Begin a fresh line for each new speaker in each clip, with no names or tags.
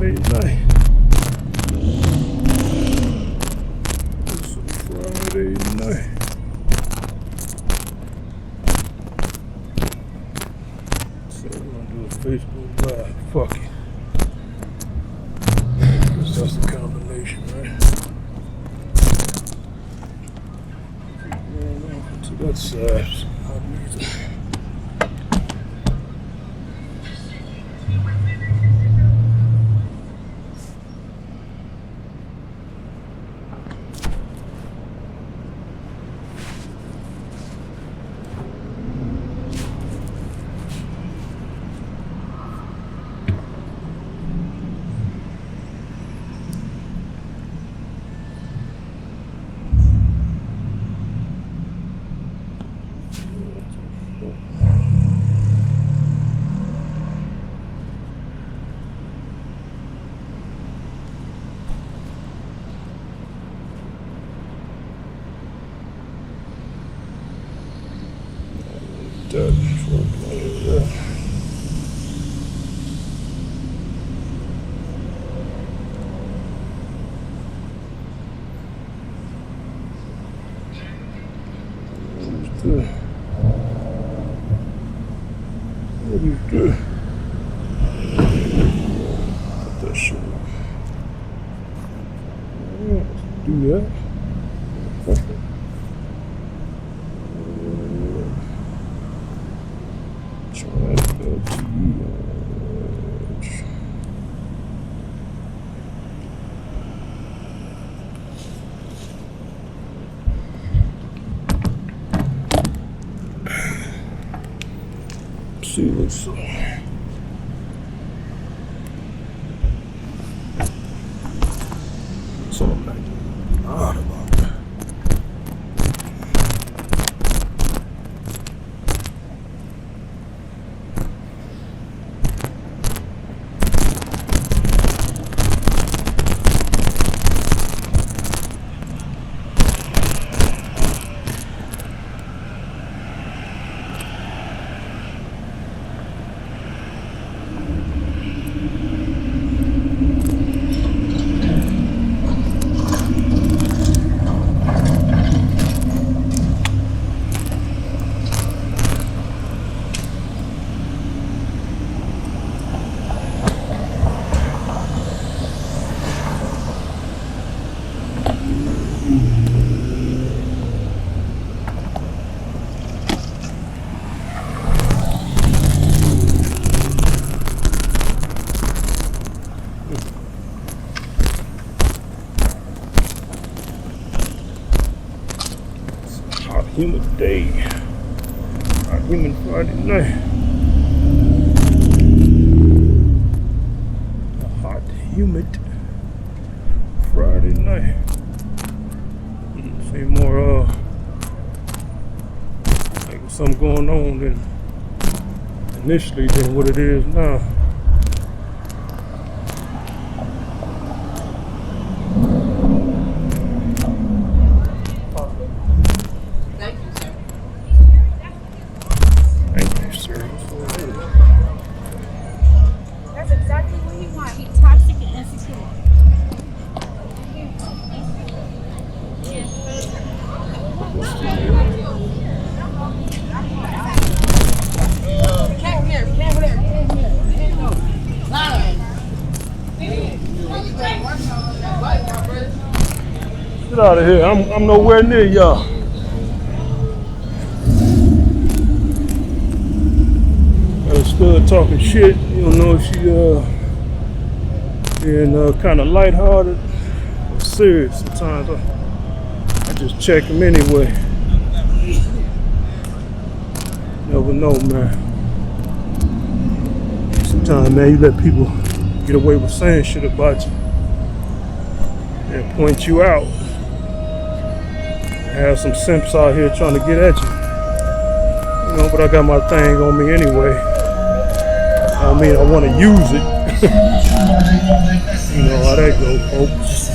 Friday night. It's a Friday night. So I'm gonna do a Facebook Live. Fuck it. That's the combination, right? Keep going off to that side. That what is that? Put that shit up. Do that. See what's up. It's all like odd about that. Humid day, hot humid Friday night. A hot humid Friday night. See more like something going on than initially than what it is now. Get out of here. I'm nowhere near y'all. I still talking shit. You don't know if she being kind of lighthearted or serious. Sometimes I just check them anyway. Never know, man. Sometimes, man, you let people get away with saying shit about you and point you out. Have some simps out here trying to get at you. You know, but I got my thing on me anyway. I mean, I want to use it. You know how that go, folks.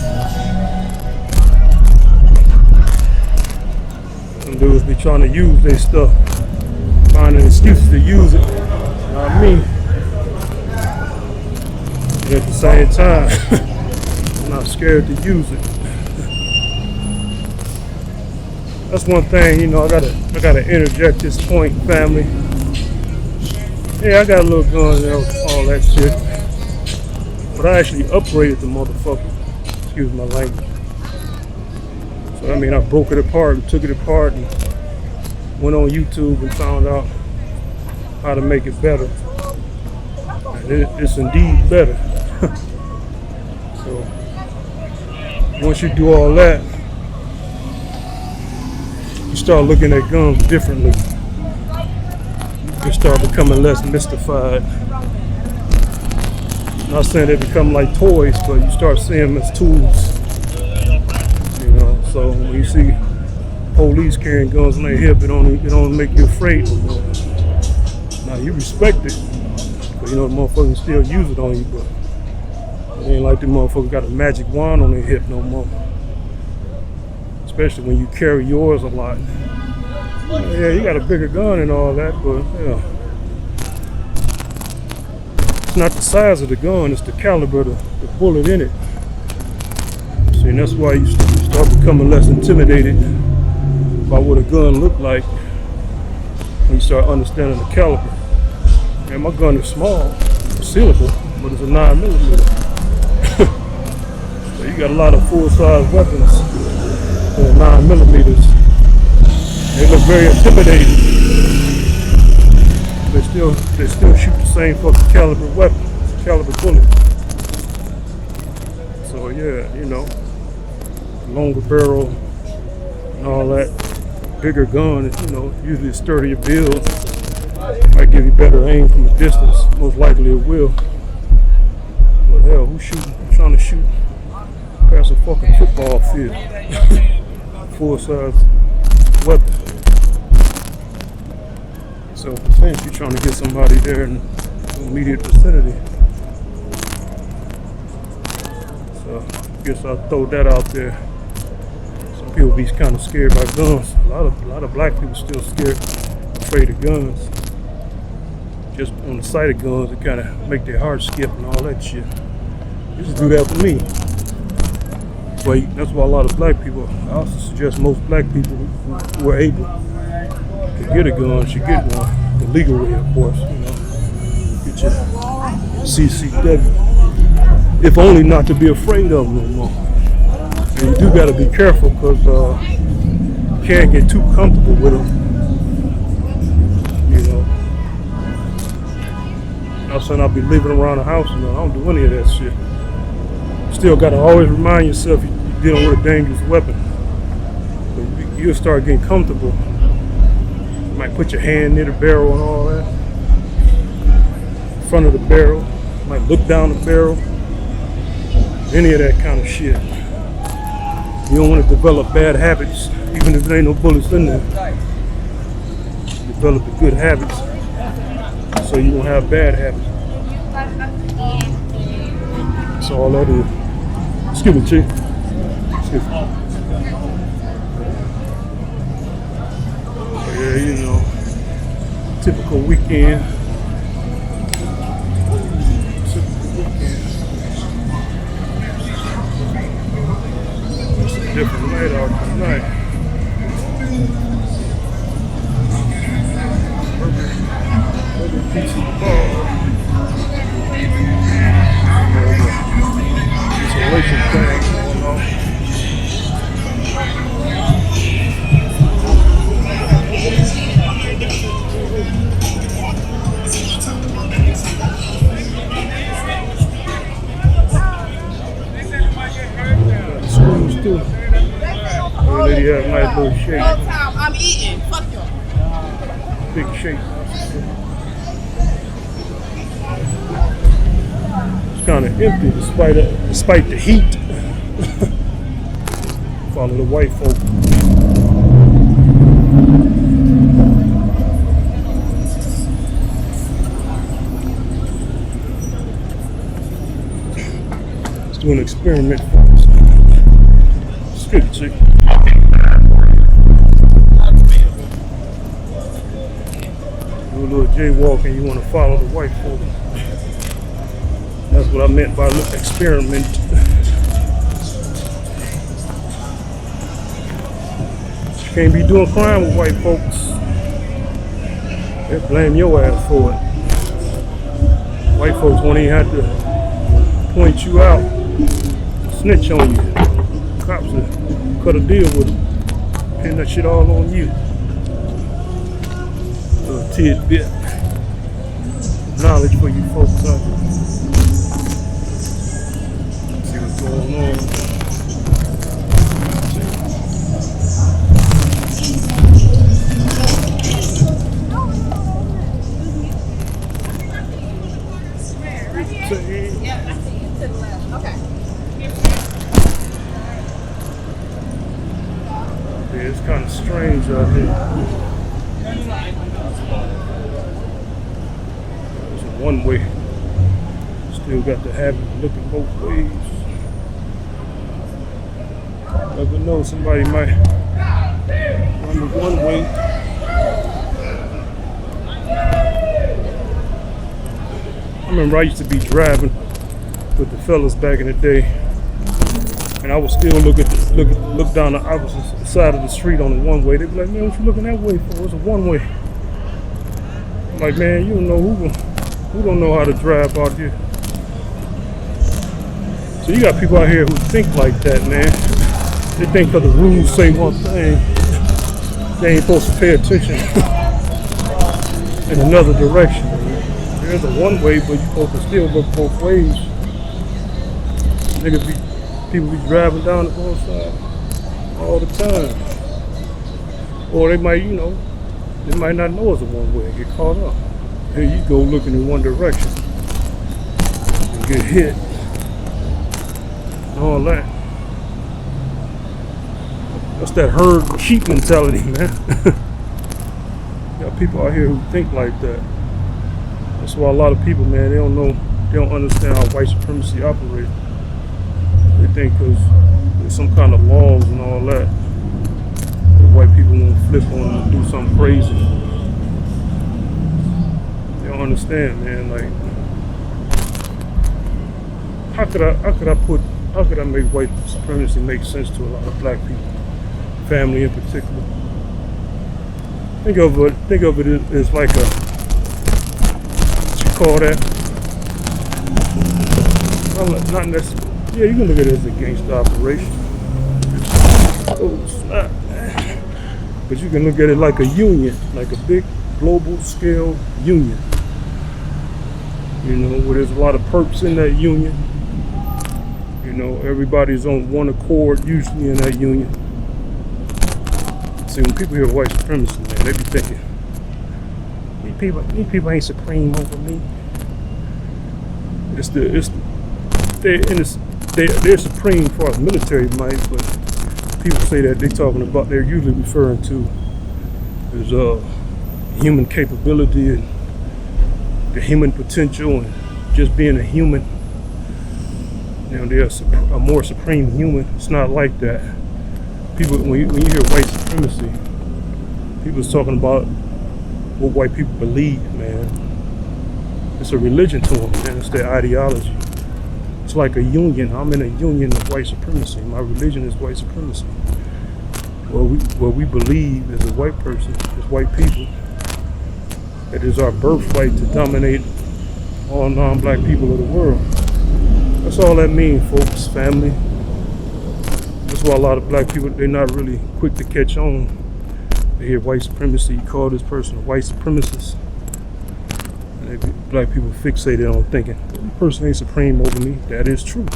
Some dudes be trying to use their stuff. Finding excuses to use it. You know what I mean? But at the same time, I'm not scared to use it. That's one thing, you know, I gotta interject this point, family. Yeah, I got a little gun and all that shit. But I actually upgraded the motherfucker. Excuse my language. So I mean, I broke it apart and took it apart and went on YouTube and found out how to make it better. And it's indeed better. So once you do all that, you start looking at guns differently. You start becoming less mystified. I'm not saying they become like toys, but you start seeing them as tools. You know, so when you see police carrying guns on their hip, it don't make you afraid no more. Now you respect it, but you know the motherfuckers still use it on you, but it ain't like the motherfuckers got a magic wand on their hip no more. Especially when you carry yours a lot. Yeah, you got a bigger gun and all that, but yeah. It's not the size of the gun, it's the caliber, the bullet in it. See, and that's why you start becoming less intimidated by what a gun look like when you start understanding the caliber. Man, my gun is small, it's sealable, but it's a 9mm. So you got a lot of full-size weapons that are 9mm. They look very intimidating. They still shoot the same fucking caliber weapon, caliber bullet. So yeah, you know, longer barrel and all that. Bigger gun, you know, usually a sturdier build. Might give you better aim from a distance. Most likely it will. But hell, who's trying to shoot past a fucking football field? Full-size weapon. So if you're trying to get somebody there in the immediate vicinity. So I guess I'll throw that out there. Some people be kind of scared by guns. A lot of black people still scared, afraid of guns. Just on the sight of guns, it kind of make their heart skip and all that shit. Used to do that for me. But that's why a lot of black people, I also suggest most black people who are able to get a gun should get one. The legal way, of course, you know. Get your CCW. If only not to be afraid of them no more. And you do got to be careful because you can't get too comfortable with them. You know. I'm saying I'll be leaving around the house and I don't do any of that shit. Still got to always remind yourself you're dealing with a dangerous weapon. But you'll start getting comfortable. You might put your hand near the barrel and all that. In front of the barrel. You might look down the barrel. Any of that kind of shit. You don't want to develop bad habits, even if there ain't no bullets in there. Develop the good habits so you won't have bad habits. That's all that is. Excuse me, Chief. Excuse me. Yeah, you know, typical weekend. It's a different night out tonight. Burger pizza bar. Isolation thing going on. Schools too. The lady had a nice little shake.
I'm eating. Fuck you.
Big shake. It's kind of empty despite the heat. Follow the white folk. Let's do an experiment first. Strip chick. Do a little jaywalking, you want to follow the white folk. That's what I meant by experiment. Can't be doing crime with white folks. They blame your ass for it. White folks won't even have to point you out, snitch on you. Cops will cut a deal with them, pin that shit all on you. A little tidbit knowledge for you folks out there. Let's see what's going on.
Yeah, I see you to the left. Okay.
Yeah, it's kind of strange out here. It's a one way. Still got the habit of looking both ways. Never know, somebody might run the one way. I remember I used to be driving with the fellas back in the day, and I would still look down the opposite side of the street on the one way. They'd be like, "Man, what you looking that way for? It's a one way." I'm like, man, you don't know who don't know how to drive out here. So you got people out here who think like that, man. They think because the rules say one thing, they ain't supposed to pay attention in another direction. There's a one way, but you're supposed to still look both ways. People be driving down the wrong side all the time. Or they might, they might not know it's a one way and get caught up. Here you go looking in one direction and get hit and all that. That's that herd sheep mentality, man. Got people out here who think like that. That's why a lot of people, man, they don't understand how white supremacy operates. They think because there's some kind of laws and all that, white people won't flip on them and do something crazy. They don't understand, man. Like, how could I make white supremacy make sense to a lot of black people, family in particular? Think of it as like a, what you call that? Not necessarily. Yeah, you can look at it as a gangster operation. Oh, snap. But you can look at it like a union, like a big global scale union. Where there's a lot of perps in that union. Everybody's on one accord usually in that union. See, when people hear white supremacy, man, they be thinking, these people ain't supreme over me. They're supreme for our military might, but people say that they're usually referring to as human capability and the human potential and just being a human. They're a more supreme human. It's not like that. People, when you hear white supremacy, people's talking about what white people believe, man. It's a religion to them, man. It's their ideology. It's like a union. I'm in a union of white supremacy. My religion is white supremacy. What we believe as a white person, as white people, it is our birthright to dominate all non-black people of the world. That's all that means, folks, family. That's why a lot of black people, they're not really quick to catch on. They hear white supremacy, you call this person a white supremacist. And black people fixated on thinking, this person ain't supreme over me. That is true.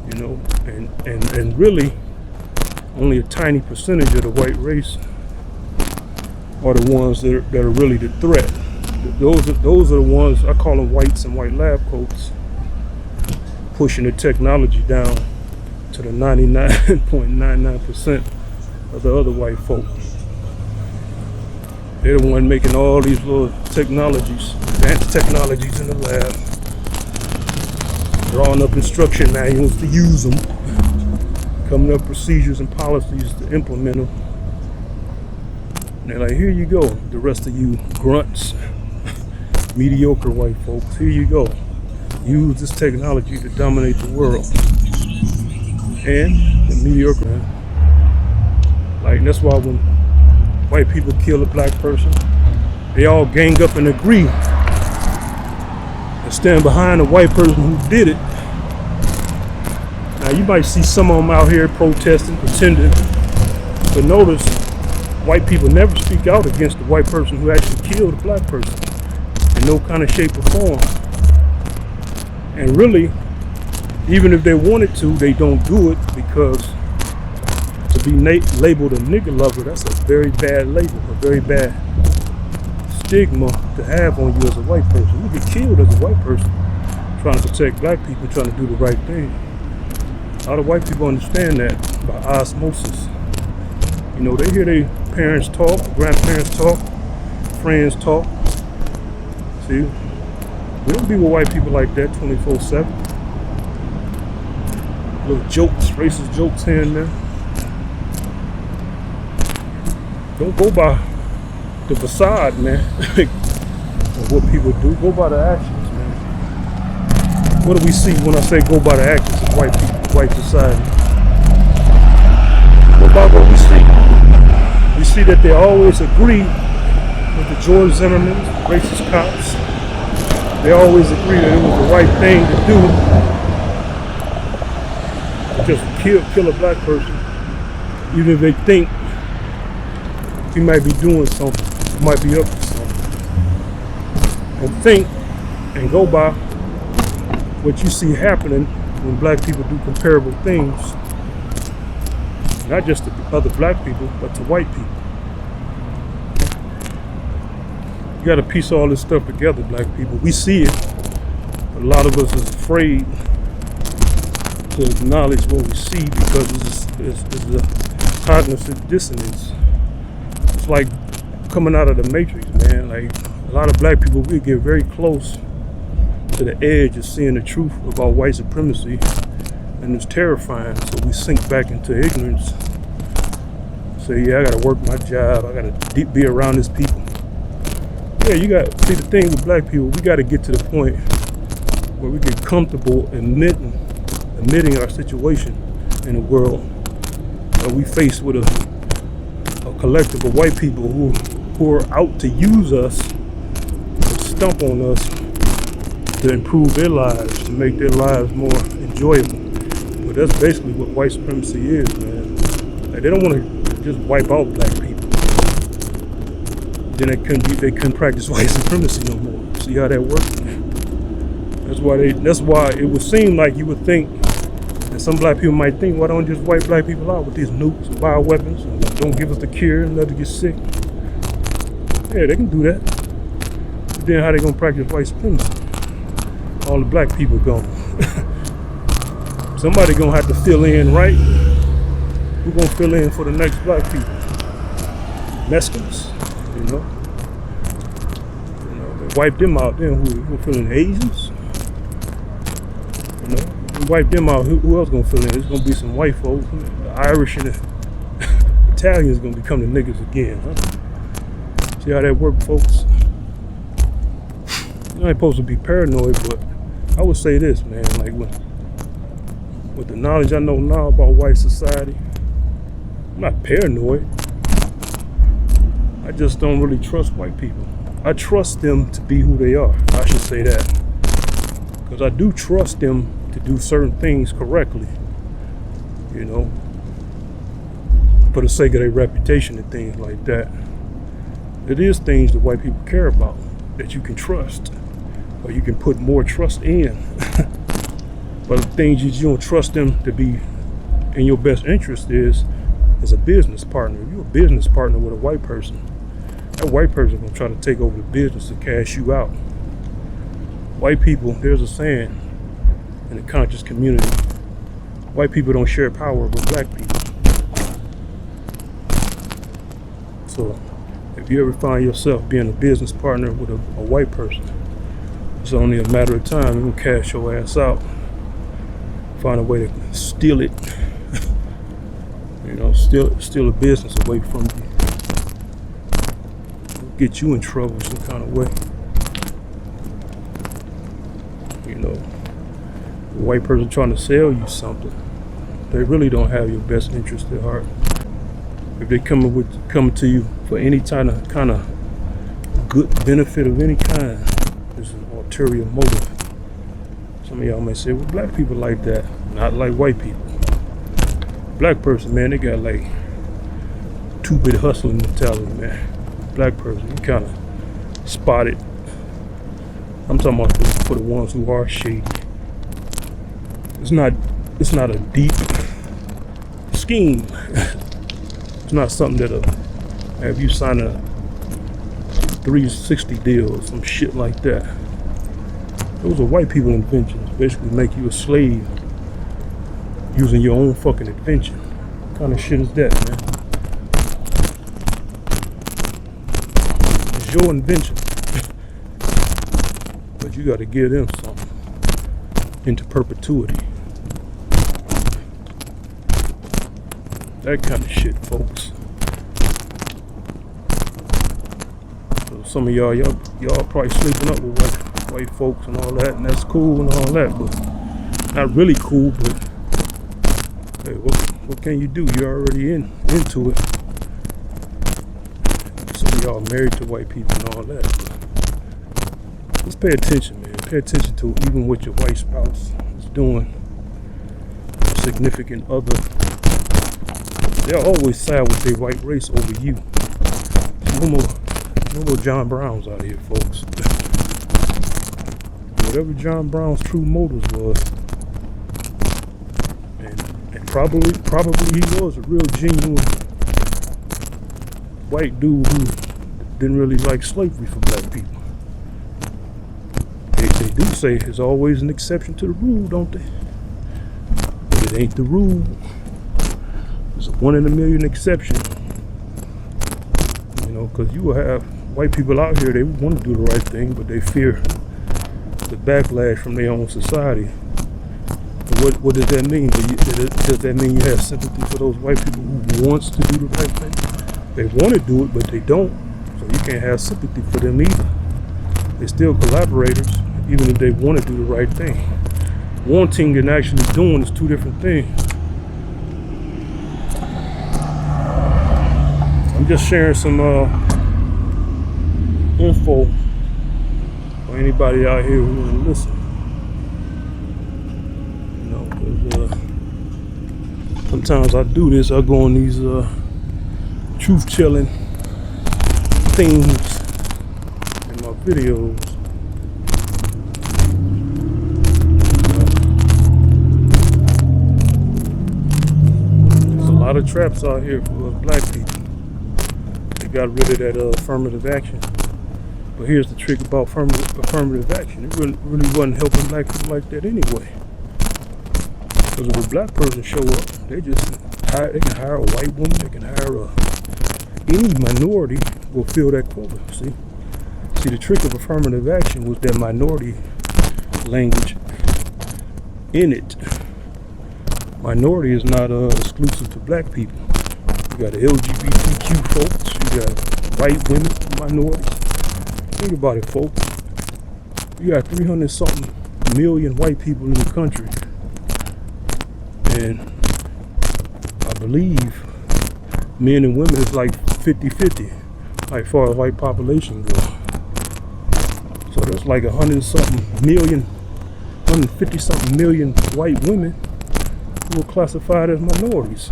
And really, only a tiny percentage of the white race are the ones that are really the threat. Those are the ones, I call them whites and white lab coats, pushing the technology down to the 99.99% of the other white folk. They're the one making all these little technologies, advanced technologies in the lab, drawing up instruction manuals to use them, coming up procedures and policies to implement them. And they're like, here you go, the rest of you grunts, mediocre white folks, here you go. use this technology to dominate the world. And the mediocre, man. Like, that's why when white people kill a black person, they all gang up and agree and stand behind the white person who did it. Now, you might see some of them out here protesting, pretending, but notice white people never speak out against the white person who actually killed a black person in no kind of shape or form. And really, even if they wanted to, they don't do it, because to be labeled a nigger lover, that's a very bad label, a very bad stigma to have on you as a white person. You get killed as a white person trying to protect black people, trying to do the right thing. A lot of white people understand that by osmosis. You know, they hear their parents talk, grandparents talk, friends talk. See, we don't be with white people like that 24/7. Little jokes, racist jokes here and there. Don't go by the facade, man, of what people do. Go by the actions, man. What do we see when I say go by the actions of white people, white society? What about what we see? We see that they always agree with the George Zimmermans, racist cops. They always agree that it was the right thing to do. Just kill a black person, even if they think he might be doing something, he might be up to something. And think and go by what you see happening when black people do comparable things, not just to other black people, but to white people. You gotta piece all this stuff together, black people. We see it, but a lot of us is afraid to acknowledge what we see because it's a cognitive dissonance. It's like coming out of the Matrix, man. Like, a lot of black people, we get very close to the edge of seeing the truth about white supremacy, and it's terrifying. So we sink back into ignorance. Say, yeah, I gotta work my job, I gotta be around these people. Yeah, you got, see, the thing with black people, we gotta get to the point where we get comfortable admitting our situation in the world. We faced with a collective of white people who are out to use us, to stump on us, to improve their lives, to make their lives more enjoyable. But that's basically what white supremacy is, man. Like, they don't want to just wipe out black people. Then they couldn't practice white supremacy no more. See how that works? That's why it would seem like you would think, and some black people might think, why don't just wipe black people out with these nukes and bioweapons, and don't give us the cure and let us get sick? Yeah, they can do that. But then how they gonna practice white supremacy? All the black people gone. Somebody gonna have to fill in, right? Who gonna fill in for the next black people? Mexicans, you know? They wipe them out. Then who fill in? Asians? You know, we wipe them out. Who else gonna fill in? It's gonna be some white folks. The Irish and the Italians gonna become the niggas again, huh? See how that work, folks? You ain't supposed to be paranoid, but I would say this, man. Like, with the knowledge I know now about white society, I'm not paranoid. I just don't really trust white people. I trust them to be who they are. I should say that. Because I do trust them to do certain things correctly, you know, for the sake of their reputation and things like that. It is things that white people care about that you can trust, or you can put more trust in. But the things that you don't trust them to be in your best interest is a business partner. If you're a business partner with a white person, that white person gonna try to take over the business and cash you out. White people, there's a saying in the conscious community, white people don't share power with black people. So if you ever find yourself being a business partner with a white person, it's only a matter of time. They're gonna cash your ass out, find a way to steal it. You know, steal a business away from you. Get you in trouble some kind of way. You know. A white person trying to sell you something, they really don't have your best interest at heart. If they come to you for any kind of good benefit of any kind, there's an ulterior motive. Some of y'all may say, well, black people like that, not like white people. Black person, man, they got like two-bit hustling mentality, man. Black person, you kind of spot it. I'm talking about for the ones who are shady. It's not a deep scheme. It's not something that'll have you sign a 360 deal or some shit like that. Those are white people inventions. Basically make you a slave using your own fucking invention. What kind of shit is that, man? It's your invention. But you gotta give them something into perpetuity. That kind of shit, folks. So some of y'all probably sleeping up with white folks and all that, and that's cool and all that, but not really cool. But hey, what can you do? You're already into it. Some of y'all married to white people and all that. But just pay attention, man. Pay attention to even what your white spouse is doing. Significant other. They'll always side with their white race over you. No more John Browns out here, folks. Whatever John Brown's true motives was, and probably he was a real genuine white dude who didn't really like slavery for black people. They do say there's always an exception to the rule, don't they? But it ain't the rule. It's a 1 in a million exception. You know, because you will have white people out here, they want to do the right thing, but they fear the backlash from their own society. What does that mean? Does that mean you have sympathy for those white people who wants to do the right thing? They want to do it, but they don't. So you can't have sympathy for them either. They're still collaborators, even if they want to do the right thing. Wanting and actually doing is two different things. I'm just sharing some info for anybody out here who want to listen. You know, because sometimes I do this. I go on these truth-telling themes in my videos. There's a lot of traps out here for us black people. They got rid of that affirmative action. But here's the trick about affirmative action. It really wasn't helping black people like that anyway. Because if a black person show up, they can hire a white woman, they can hire any minority will fill that quota. See, the trick of affirmative action was that minority language in it. Minority is not exclusive to black people. You got the LGBTQ folks, you got white women, minorities. Think about it, folks. You got 300-something million white people in the country. And I believe men and women is like 50-50, like far as white population goes. So there's like 150-something million white women who are classified as minorities.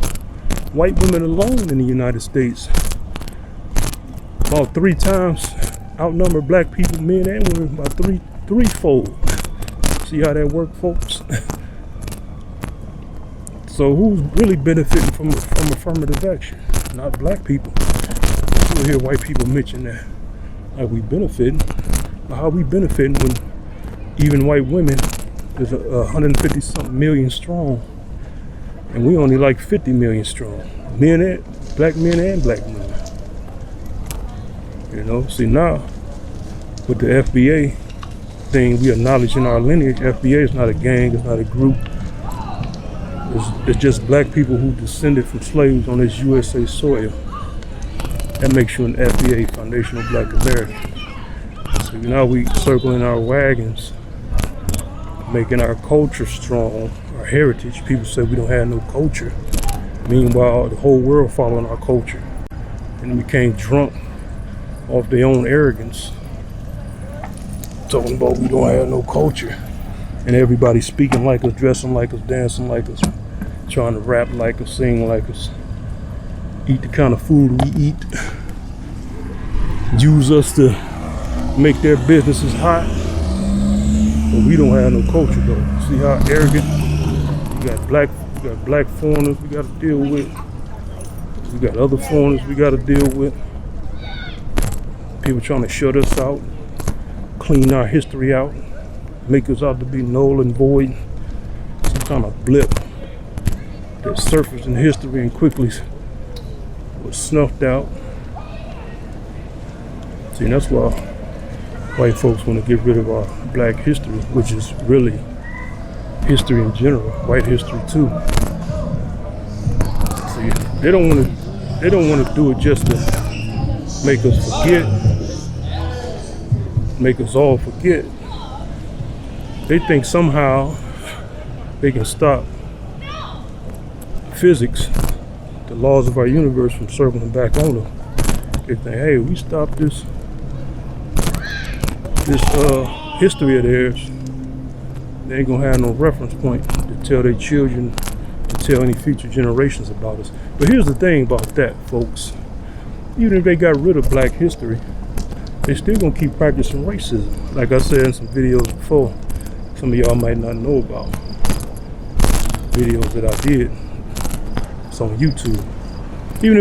White women alone in the United States about 3 times outnumber black people, men and women, by threefold. See how that works, folks? So who's really benefiting from affirmative action? Not black people. You'll hear white people mention that, like we benefiting. But how we benefiting when even white women is 150-something million strong, and we only like 50 million strong. Black men and black women. You know, see now, with the FBA thing, we acknowledging our lineage. FBA is not a gang, it's not a group. It's just black people who descended from slaves on this USA soil. That makes you an FBA, Foundational Black American. So now we circling our wagons making our culture strong, our heritage. People say we don't have no culture. Meanwhile, the whole world following our culture and became drunk off their own arrogance, talking about we don't have no culture, and everybody speaking like us, dressing like us, dancing like us, trying to rap like us, sing like us, eat the kind of food we eat, use us to make their businesses hot. But we don't have no culture though. See how arrogant? We got black foreigners we got to deal with. We got other foreigners we got to deal with. People trying to shut us out, clean our history out, make us out to be null and void, some kind of blip that surfaced in history and quickly was snuffed out. See, that's why white folks want to get rid of our black history, which is really history in general, white history too. See, they don't want to do it just to make us forget, make us all forget. They think somehow they can stop physics, the laws of our universe, from circling back on them. They think, hey, we stop this history of theirs, they ain't gonna have no reference point to tell their children, to tell any future generations about us. But here's the thing about that, folks. Even if they got rid of black history, they still gonna keep practicing racism. Like I said in some videos before, some of y'all might not know about videos that I did. It's on YouTube. Even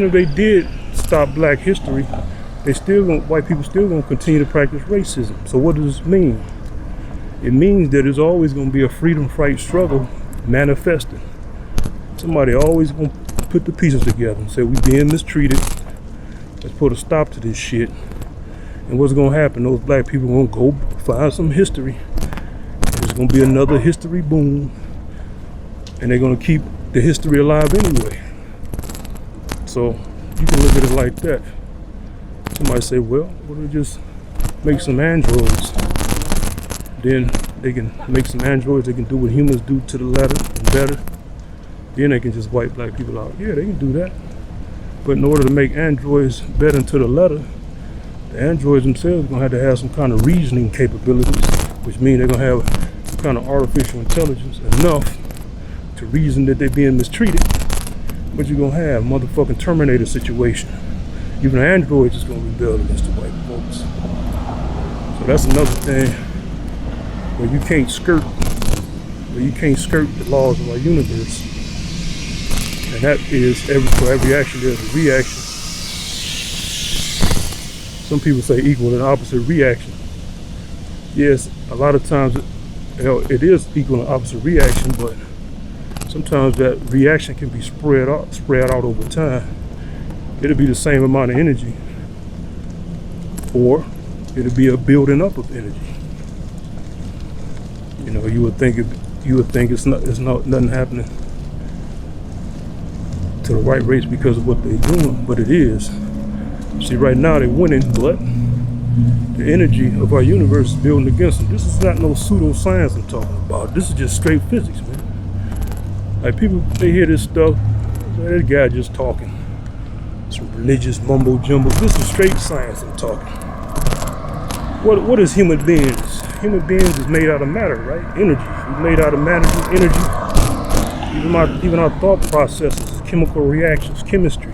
if they did stop black history, white people still gonna continue to practice racism. So what does this mean? It means that there's always gonna be a freedom fight struggle manifesting. Somebody always gonna put the pieces together and say we being mistreated. Let's put a stop to this shit. And what's gonna happen? Those black people gonna go find some history. There's gonna be another history boom, and they're gonna keep the history alive anyway. So you can look at it like that. Somebody say, well, what if we just make some androids? Then they can make some androids that can do what humans do to the letter and better. Then they can just wipe black people out. Yeah, they can do that. But in order to make androids better to the letter, the androids themselves are going to have some kind of reasoning capabilities, which means they're going to have some kind of artificial intelligence enough to reason that they're being mistreated. What you're going to have? Motherfucking Terminator situation. Even the androids is going to rebel against the white folks. So that's another thing where you can't skirt the laws of our universe. And that is, for every action there's a reaction. Some people say equal and opposite reaction. Yes, a lot of times it is equal and opposite reaction, but sometimes that reaction can be spread out over time. It'll be the same amount of energy, or it'll be a building up of energy. You know, you would think it's nothing happening to the white race because of what they're doing, but it is. See, right now they're winning, but the energy of our universe is building against them. This is not no pseudoscience I'm talking about. This is just straight physics, man. Like people, they hear this stuff, that guy just talking. Some religious mumbo jumbo. This is straight science I'm talking. What is human beings? Human beings is made out of matter, right? Energy. We're made out of matter, energy. Even our thought processes, chemical reactions, chemistry.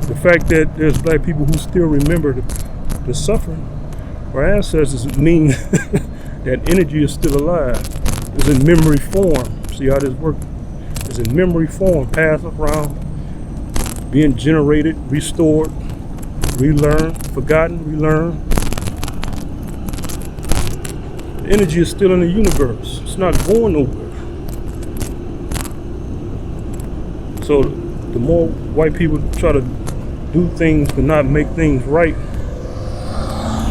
The fact that there's black people who still remember the suffering of our ancestors mean that energy is still alive. It's in memory form. See how this works? It's in memory form, passed around, being generated, restored, relearned, forgotten, relearned. The energy is still in the universe. It's not going nowhere. So the more white people try to do things to not make things right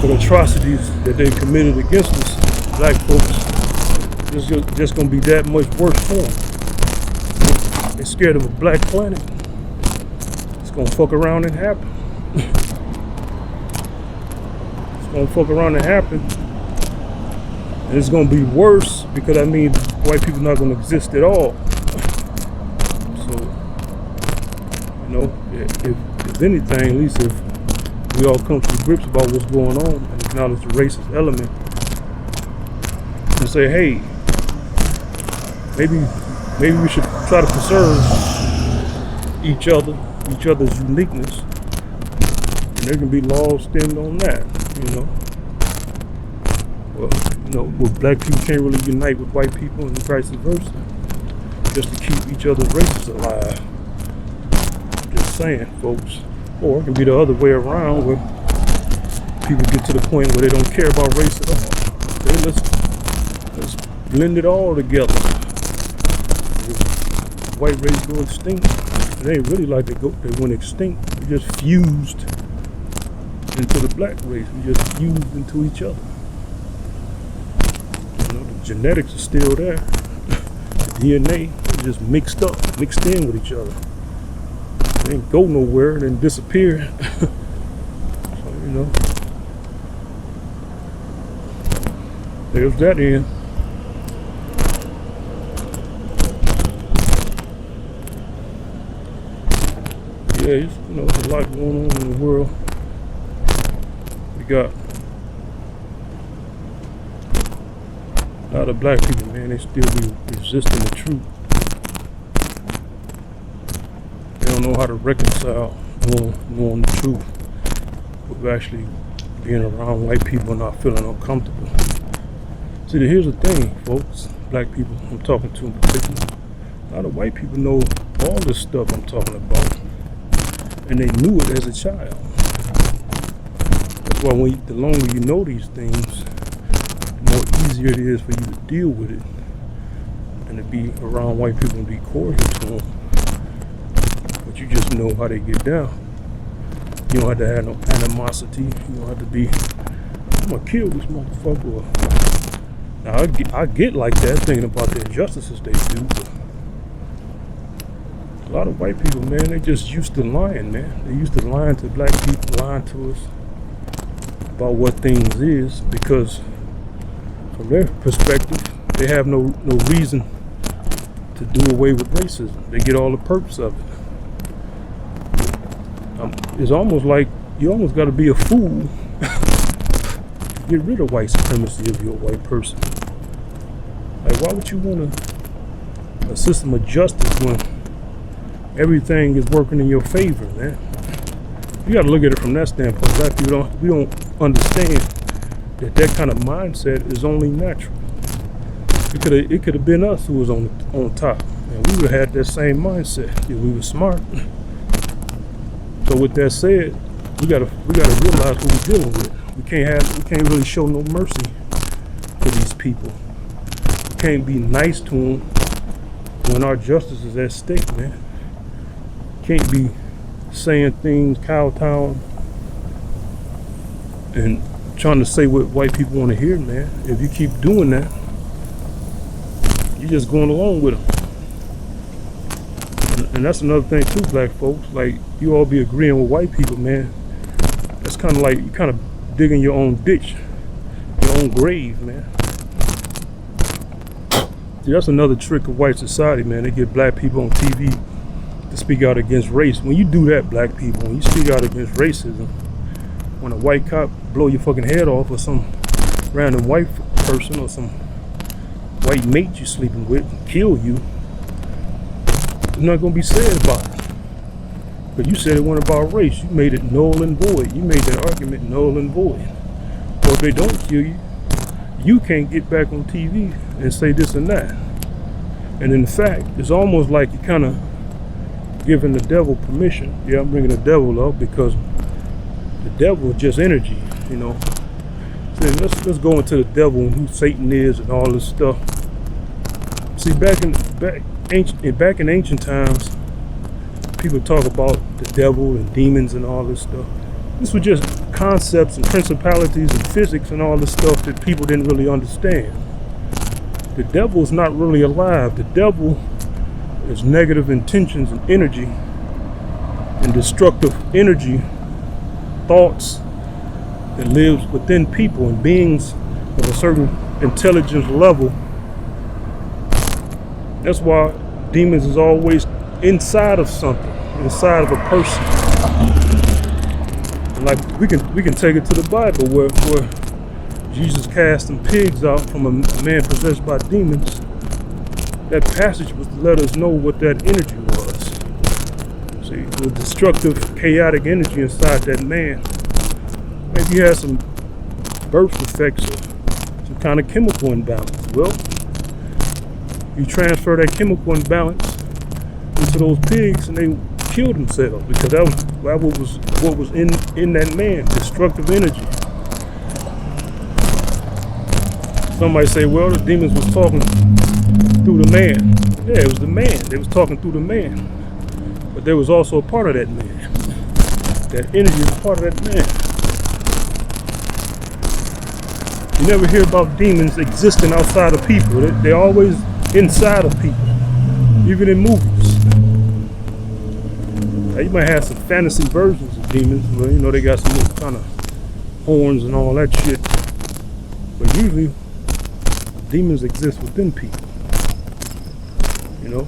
for the atrocities that they committed against us, black folks, it's just going to be that much worse for them. They're scared of a black planet. It's going to fuck around and happen. It's going to fuck around and happen. And it's gonna be worse because that means white people not gonna exist at all. So, you know, if anything, at least if we all come to grips about what's going on and acknowledge the racist element and say, hey, maybe we should try to preserve each other's uniqueness, and there can be laws stemmed on that, you know. Well, you know, well, black people can't really unite with white people and vice versa, just to keep each other's races alive. Just saying, folks. Or it can be the other way around, where people get to the point where they don't care about race at all. Okay, let's blend it all together. White race go extinct. It ain't really like they went extinct. We just fused into the black race. We just fused into each other. You know, the genetics are still there. The DNA is just mixed in with each other. They ain't go nowhere and then disappear. So, you know, there's that end. Yeah, you know, there's a lot going on in the world. We got a lot of black people, man, they still be resisting the truth. They don't know how to reconcile knowing the truth with actually being around white people and not feeling uncomfortable. See, here's the thing, folks, black people I'm talking to in particular. A lot of white people know all this stuff I'm talking about, and they knew it as a child. That's why the longer you know these things, the more easier it is for you to deal with it and to be around white people and be cordial to them. But you just know how they get down. You don't have to have no animosity. You don't have to be, I'm gonna kill this motherfucker. Now I get like that, thinking about the injustices they do, but a lot of white people, man, they just used to lying, man. They used to lying to black people, lying to us about what things is, because from their perspective, they have no reason to do away with racism. They get all the purpose of it. It's almost like you almost got to be a fool to get rid of white supremacy if you're a white person. Like, why would you want a system of justice when everything is working in your favor, man? You got to look at it from that standpoint. Black people we don't understand that kind of mindset is only natural. It could have been us who was on top, and we would have had that same mindset if we were smart. So with that said, we gotta realize who we're dealing with. We can't really show no mercy to these people. We can't be nice to them when our justice is at stake, man. Can't be saying things kowtowing and trying to say what white people want to hear, man. If you keep doing that, you're just going along with them. And that's another thing too, black folks. Like, you all be agreeing with white people, man. That's kind of like you kind of digging your own ditch, your own grave, man. See, that's another trick of white society, man. They get black people on TV to speak out against race. When you do that, black people, when you speak out against racism, when a white cop blow your fucking head off, or some random white person, or some white mate you sleeping with kill you, it's not gonna be said about it. But you said it wasn't about race. You made it null and void. You made that argument null and void. Or if they don't kill you, you can't get back on TV and say this and that. And in fact, it's almost like you kind of giving the devil permission. Yeah, I'm bringing the devil up because the devil is just energy, you know. So let's go into the devil and who Satan is and all this stuff. See, back in ancient times, people talk about the devil and demons and all this stuff. This was just concepts and principalities and physics and all this stuff that people didn't really understand. The devil is not really alive. The devil is negative intentions and energy and destructive energy, thoughts that lives within people and beings of a certain intelligence level. That's why demons is always inside of something, inside of a person. And like we can take it to the Bible where Jesus cast some pigs out from a man possessed by demons. That passage was to let us know what that energy was. See, the destructive, chaotic energy inside that man. Maybe he had some birth defects or some kind of chemical imbalance. Well, you transfer that chemical imbalance into those pigs and they killed themselves because that was what was in that man, destructive energy. Somebody say, well, the demons was talking through the man. Yeah, it was the man. They was talking through the man. But there was also a part of that man. That energy was part of that man. You never hear about demons existing outside of people. They're always inside of people, even in movies. Now, you might have some fantasy versions of demons, but you know they got some kind of horns and all that shit. But usually, demons exist within people. You know,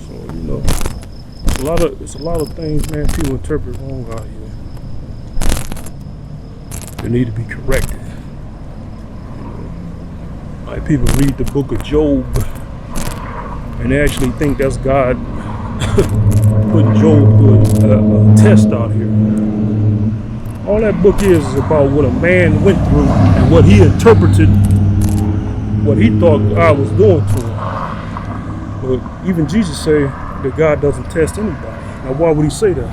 so you know, it's a lot of things, man. People interpret wrong out here. They need to be corrected. Like people read the book of Job and they actually think that's God putting Job through a test out here. All that book is about what a man went through and what he interpreted, what he thought God was doing to him. But even Jesus said that God doesn't test anybody. Now why would he say that?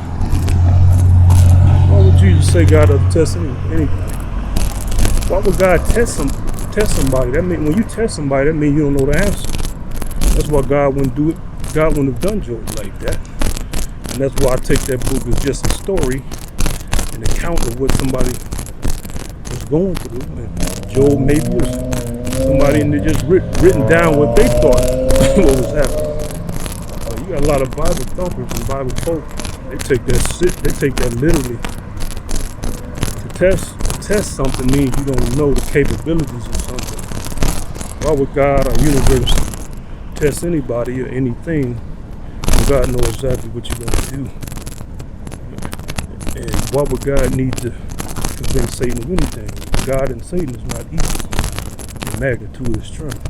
Why would Jesus say God doesn't test anybody? Why would God test somebody? That means when you test somebody, that means you don't know the answer. That's why God wouldn't do it. God wouldn't have done Job like that. And that's why I take that book as just a story, an account of what somebody was going through. And Job maybe was somebody and they just written down what they thought what was happening. So you got a lot of Bible thumpers and Bible folk. They take that literally. To test something means you don't know the capabilities of something. Why would God or universe test anybody or anything when God knows exactly what you're going to do? And why would God need to convince Satan of anything? God and Satan is not equal. The magnitude is strength.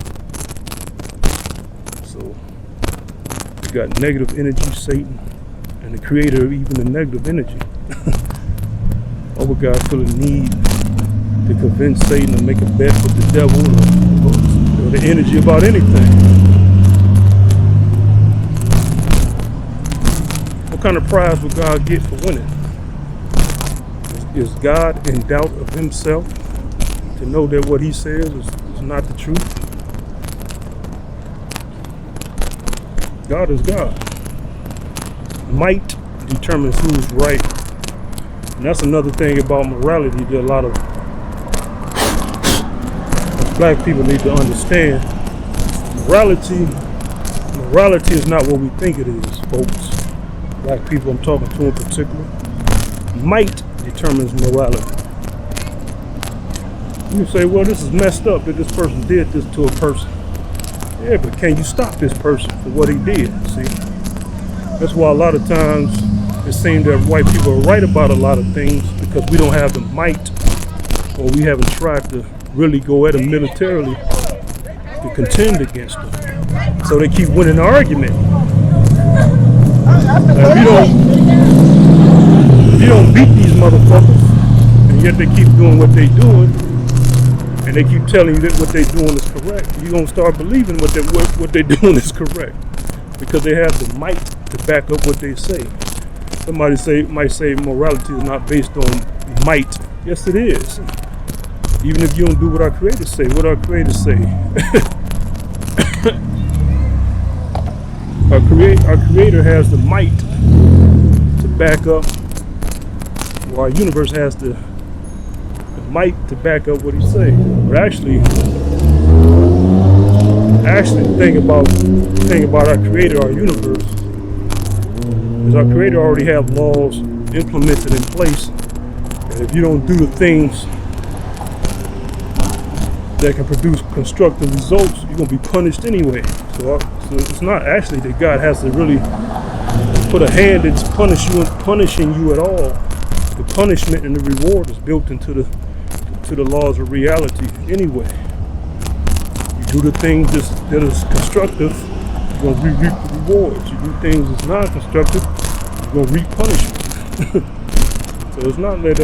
So you got negative energy, Satan, and the creator of even the negative energy. Why would God feel a need to convince Satan to make a bet with the devil or the energy about anything? What kind of prize would God get for winning? Is God in doubt of himself to know that what he says is not the truth? God is God. Might determines who's right. And that's another thing about morality that a lot of black people need to understand. Morality is not what we think it is, folks. Black people I'm talking to in particular. Might determines morality. You say, well, this is messed up that this person did this to a person. Yeah, but can you stop this person for what he did? See? That's why a lot of times it seems that white people are right about a lot of things because we don't have the might, or we haven't tried to really go at them militarily to contend against them. So they keep winning the argument. Now, if you don't beat these motherfuckers, and yet they keep doing what they doing, and they keep telling you that what they doing is correct, you're gonna start believing what they doing is correct because they have the might to back up what they say. Somebody might say morality is not based on might. Yes, it is. Even if you don't do what our creators say, what our creators say. Our creator has the might to back up, or our universe has the might to back up what he say. But actually the thing about our creator, our universe, is our creator already have laws implemented in place. And if you don't do the things that can produce constructive results, you're gonna be punished anyway. So it's not actually that God has to really put a hand that's punishing you at all. The punishment and the reward is built into the laws of reality anyway. You do the things that is constructive, you're gonna reap the rewards. You do things that's non-constructive, you're gonna reap punishment. So it's not that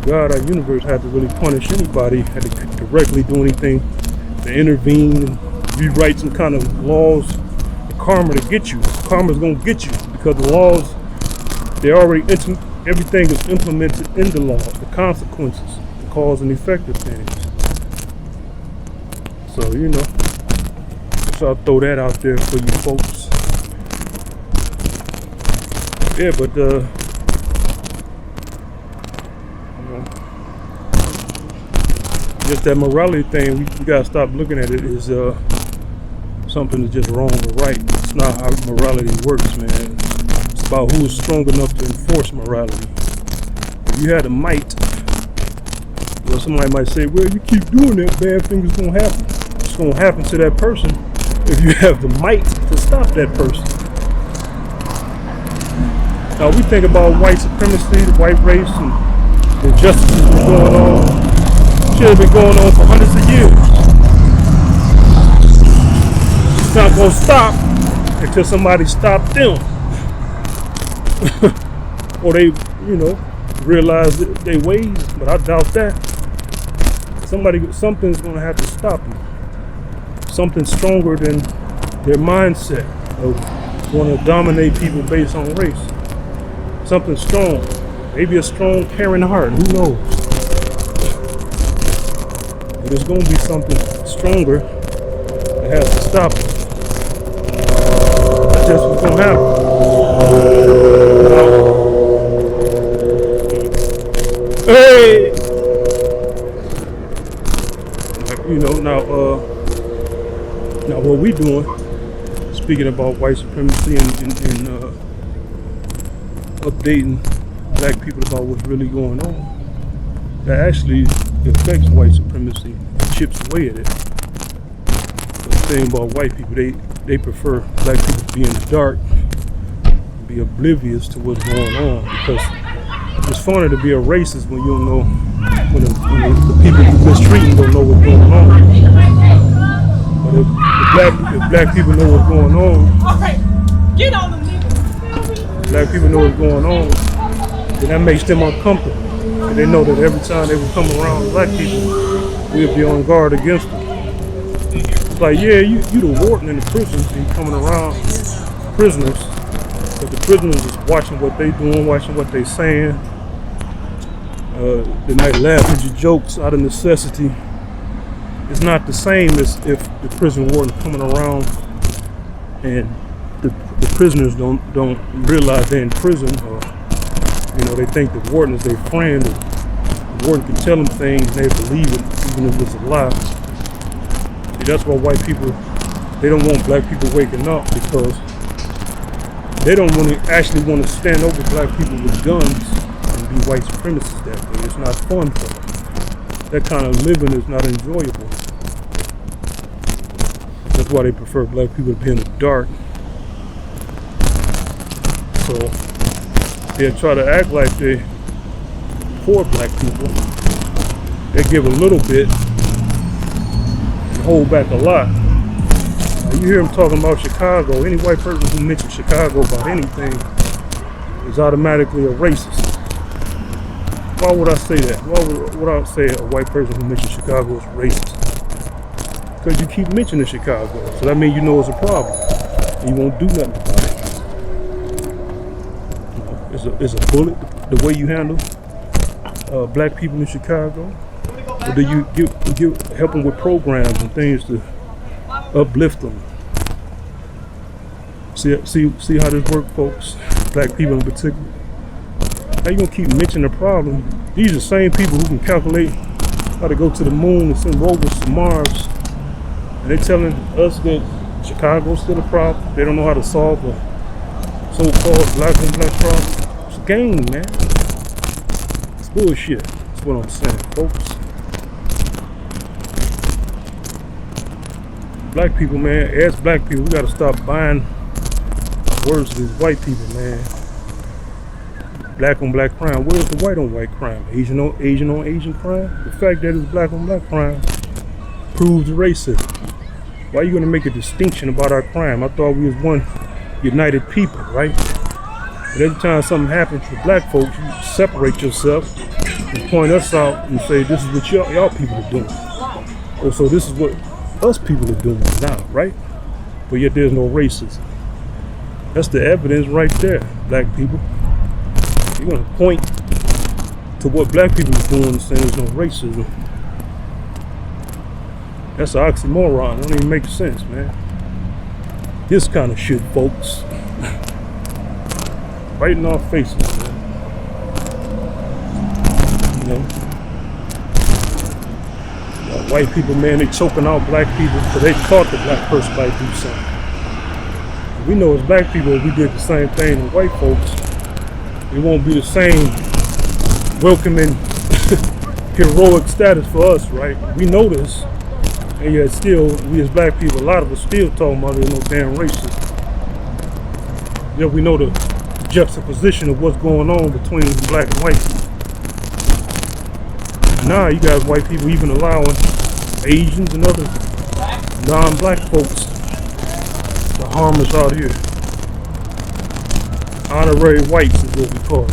God, our universe, had to really punish anybody, had to directly do anything to intervene and rewrite some kind of laws, the karma to get you. Karma's gonna get you because the laws, everything is implemented in the laws, the consequences, the cause and effect of things. So, you know, so I'll throw that out there for you folks. Yeah, but just that morality thing, we gotta stop looking at it as something that's just wrong or right. It's not how morality works, man. It's about who is strong enough to enforce morality. If you had the might, well, somebody might say, well, you keep doing that, bad things gonna happen. It's gonna happen to that person if you have the might to stop that person. Now we think about white supremacy, the white race, and the injustices that are going on. Should have been going on for hundreds of years. It's not gonna stop until somebody stops them. Or they, you know, realize their ways, but I doubt that. Something's gonna have to stop them. Something stronger than their mindset of wanting to dominate people based on race. Something strong. Maybe a strong parent heart, who knows? But there's gonna be something stronger that has to stop it. That's just what's gonna happen. Hey! You know, now what we doing, speaking about white supremacy and updating black people about what's really going on, that actually affects white supremacy, chips away at it. The thing about white people, they prefer black people to be in the dark, be oblivious to what's going on, because it's funny to be a racist when you don't know, when the people you mistreating don't know what's going on. But if black people know what's going on, black people know what's going on, then that makes them uncomfortable. And they know that every time they will come around black people, we'll be on guard against them. It's like, yeah, you the warden in the prison, and you coming around prisoners, but the prisoners is watching what they doing, watching what they saying. They might laugh at your jokes out of necessity. It's not the same as if the prison warden coming around and the prisoners don't realize they're in prison, or you know, they think the warden is their friend. The warden can tell them things and they believe it, even if it's a lie. See, that's why white people, they don't want black people waking up, because they don't actually want to stand over black people with guns and be white supremacists that way. It's not fun for them. That kind of living is not enjoyable. That's why they prefer black people to be in the dark. So they try to act like they poor black people. They give a little bit and hold back a lot. Now, you hear them talking about Chicago. Any white person who mentions Chicago about anything is automatically a racist. Why would I say that? Why would I say a white person who mentions Chicago is racist? Because you keep mentioning Chicago. So that means you know it's a problem. And you won't do nothing about it. Is a bullet the way you handle black people in Chicago? Or do you help them with programs and things to uplift them? See how this works, folks? Black people in particular. How you gonna keep mentioning the problem? These are the same people who can calculate how to go to the moon and send rovers to Mars, and they're telling us that Chicago's still a problem. They don't know how to solve a so-called black on black problem. It's a game, man. It's bullshit. That's what I'm saying, folks. Black people, man, as black people, we gotta stop buying words of these white people, man. Black on black crime. Where's the white on white crime? Asian on Asian crime? The fact that it's black on black crime proves racism. Why are you gonna make a distinction about our crime? I thought we was one united people, right? But every time something happens to black folks, you separate yourself and point us out and say, this is what y'all people are doing. Oh, so this is what us people are doing now, right? But yet there's no racism. That's the evidence right there, black people. You're gonna point to what black people are doing and saying there's no racism. That's an oxymoron. It don't even make sense, man. This kind of shit, folks. Right in our faces, man. You know? White people, man, they choking out black people because they taught the black person how to do something. We know as black people, if we did the same thing to white folks, it won't be the same welcoming, heroic status for us, right? We know this, and yet still, we as black people, a lot of us still talking about there's no damn racism. Yeah, we know the juxtaposition of what's going on between black and white people. Now you got white people even allowing Asians and other non-black folks to harm us out here. Honorary whites is what we call it.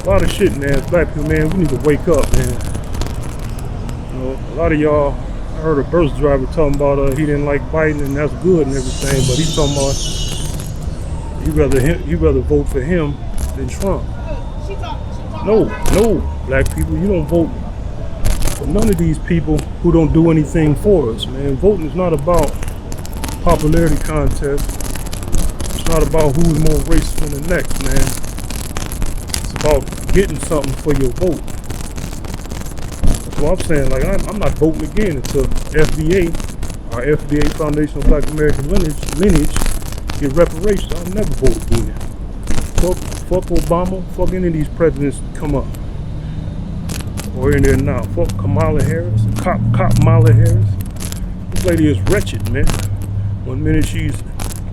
A lot of shit, man. As black people, man, we need to wake up, man. You know, a lot of y'all, I heard a bus driver talking about he didn't like Biden and that's good and everything, but he's talking about you rather vote for him than Trump. No, black people, you don't vote for none of these people who don't do anything for us, man. Voting is not about popularity contest. It's not about who's more racist than the next, man. It's about getting something for your vote. That's what I'm saying. Like, I'm not voting again until FBA, our FDA, Foundation of Black American Lineage, get reparations. I'll never vote again. Fuck Obama, fuck any of these presidents that come up. Or in there now. Fuck Kamala Harris, Kamala Harris. This lady is wretched, man. One minute she's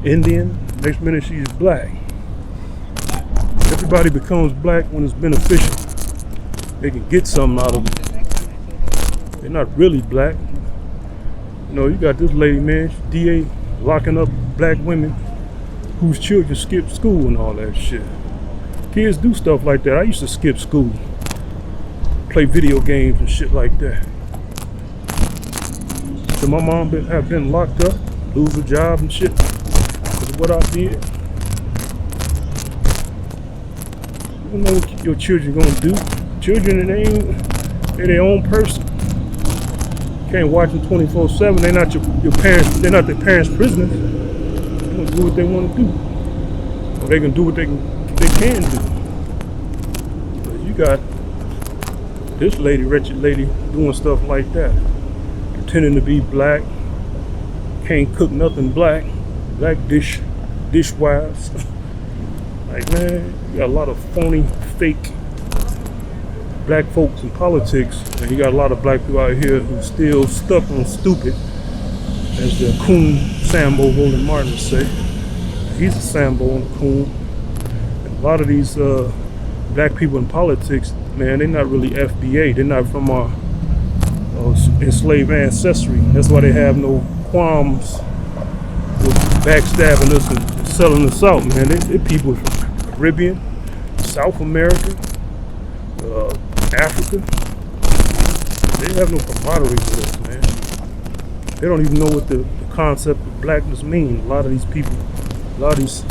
Indian, next minute she's black. Everybody becomes black when it's beneficial. They can get something out of it. They're not really black. You know, you got this lady, man, DA locking up black women whose children skip school and all that shit. Kids do stuff like that. I used to skip school, play video games and shit like that. So my mom have been locked up, lose her job and shit because of what I did. You don't know what your children gonna do. Children, they're their own person. You can't watch them 24/7. They're not your parents. They're not their parents' prisoners. They're gonna do what they want to do, or they can do what they can do. But you got this lady, wretched lady, doing stuff like that, pretending to be black, can't cook nothing black dishwise. Like, man, you got a lot of phony, fake black folks in politics, and you got a lot of black people out here who still stuck on stupid, as the coon Sambo Roland Martin would say. He's a Sambo and a coon. And a lot of these black people in politics, man, they're not really FBA. They're not from our enslaved ancestry. That's why they have no qualms with backstabbing us and selling us out, man. They're people from the Caribbean, South America, Africa. They have no camaraderie with us, man. They don't even know what the concept of blackness means. A lot of these people, a lot of these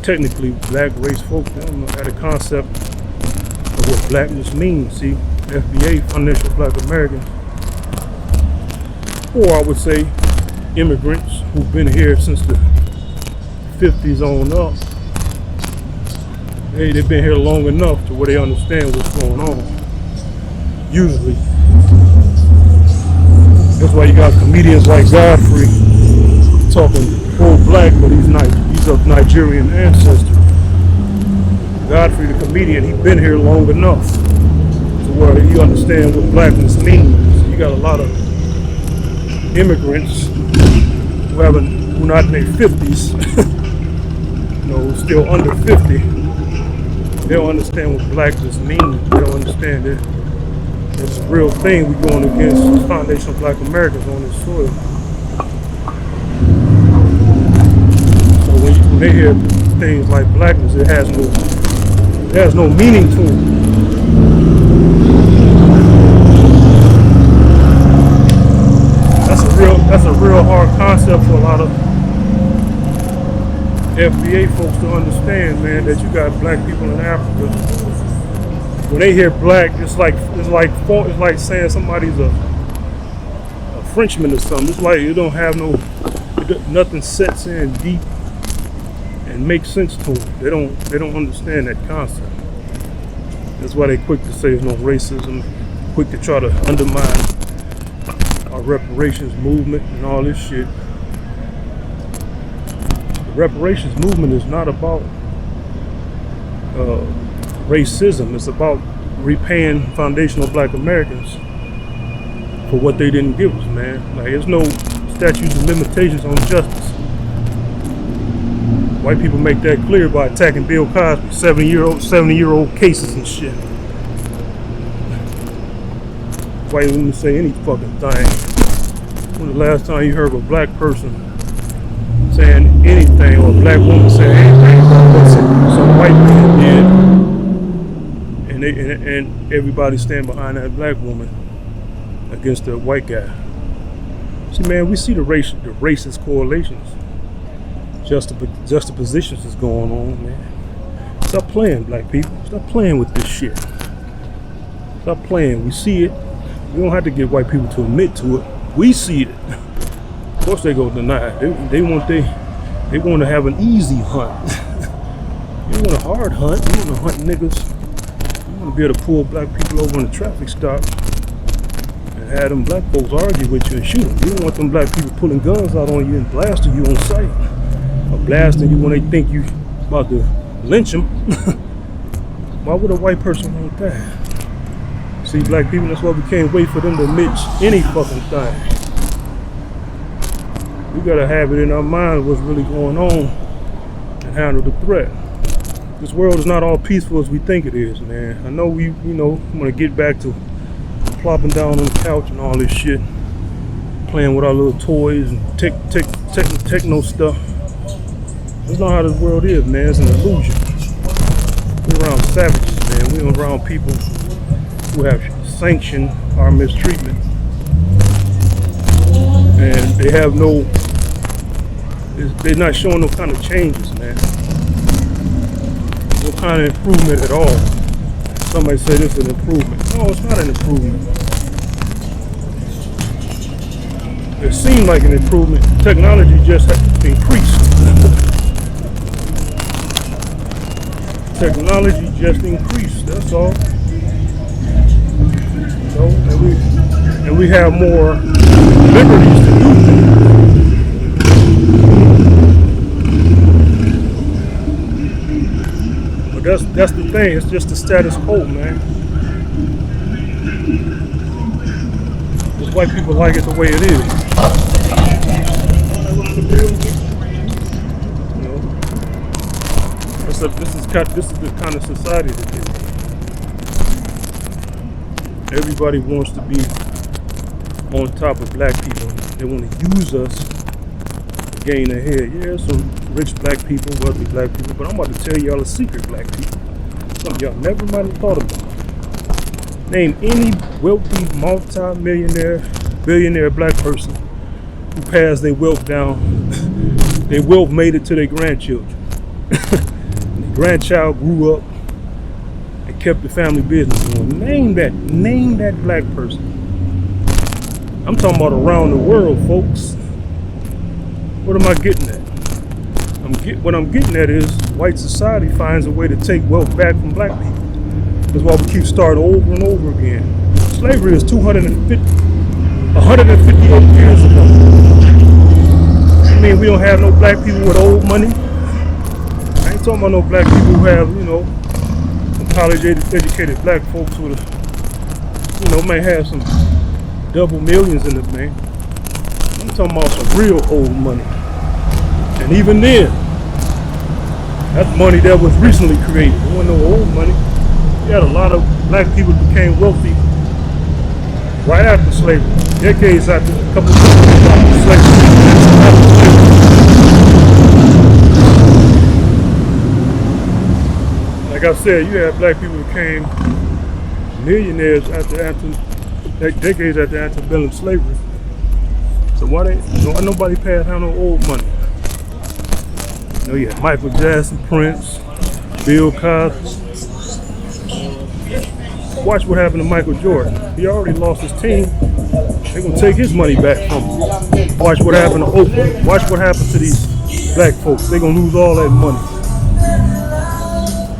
technically black race folks, they don't know how the concept of what blackness means. See, FBA, Foundation of Black Americans, or I would say immigrants who've been here since the 50s on up. They've been here long enough to where they understand what's going on. Usually. That's why you got comedians like Godfrey talking pro-black, but he's of Nigerian ancestry. Godfrey, the comedian, he's been here long enough to where he understands what blackness means. You got a lot of immigrants who not in their 50s, still under 50, they don't understand what black just means. They don't understand that it's a real thing we're going against the foundation of black Americans on this soil. So when they hear things like blackness, it has no meaning to them. That's a real hard concept for a lot of FBA folks to understand, man, that you got black people in Africa. When they hear black, it's like saying somebody's a Frenchman or something. It's like you don't have nothing sets in deep and makes sense to them. They don't understand that concept. That's why they quick to say there's no racism, quick to try to undermine our reparations movement and all this shit. The reparations movement is not about racism. It's about repaying foundational black Americans for what they didn't give us, man. Like, there's no statutes of limitations on justice. White people make that clear by attacking Bill Cosby, 70-year-old cases and shit. White women say any fucking thing. When the last time you heard of a black person saying anything, or a black woman saying anything about what some white man did, and everybody stand behind that black woman against the white guy? See, man, we see the racist correlations, juxtapositions is going on, man. Stop playing, black people. Stop playing with this shit. Stop playing. We see it. We don't have to get white people to admit to it. We see it. Of course they go deny it. They want to have an easy hunt. They want a hard hunt. They want to hunt niggas. They want to be able to pull black people over in a traffic stop and have them black folks argue with you and shoot them. You don't want them black people pulling guns out on you and blasting you on sight, or blasting you when they think you about to lynch them. Why would a white person want that? See, black people, that's why we can't wait for them to admit any fucking thing. We gotta have it in our mind what's really going on and handle the threat. This world is not all peaceful as we think it is, man. I know we want to get back to plopping down on the couch and all this shit, playing with our little toys and techno stuff. That's not how this world is, man. It's an illusion. We're around savages, man. We're around people who have sanctioned our mistreatment, and they're not showing no kind of changes, man. No kind of improvement at all. Somebody say this is an improvement. No, it's not an improvement. It seemed like an improvement. Technology just increased. Technology just increased, that's all. And we have more liberties to do things. But that's the thing. It's just the status quo, man. Just white people like it the way it is. This is the kind of society that they live. Everybody wants to be on top of black people. They want to use us to gain a head. Yeah, some rich black people, wealthy black people, but I'm about to tell y'all a secret, black people. Something y'all never might have thought about. Name any wealthy, multi-millionaire, billionaire black person who passed their wealth down. Their wealth made it to their grandchildren. Their grandchild grew up and kept the family business going. Name that black person. I'm talking about around the world, folks. What am I getting at? What I'm getting at is white society finds a way to take wealth back from black people. That's why we keep starting over and over again. Slavery is 158 years ago. I mean, we don't have no black people with old money. I ain't talking about no black people who have, some college-educated black folks with, may have some double millions in the bank. talking about some real old money. And even then, that's money that was recently created. It wasn't no old money. You had a lot of black people who became wealthy right after slavery, decades after, a couple of decades after slavery. Like I said, you had black people who became millionaires after decades after antebellum slavery. So why nobody passed down no old money? You know, you had Michael Jackson, Prince, Bill Cosby. Watch what happened to Michael Jordan. He already lost his team. They're gonna take his money back from him. Watch what happened to Oprah. Watch what happened to these black folks. They're gonna lose all that money.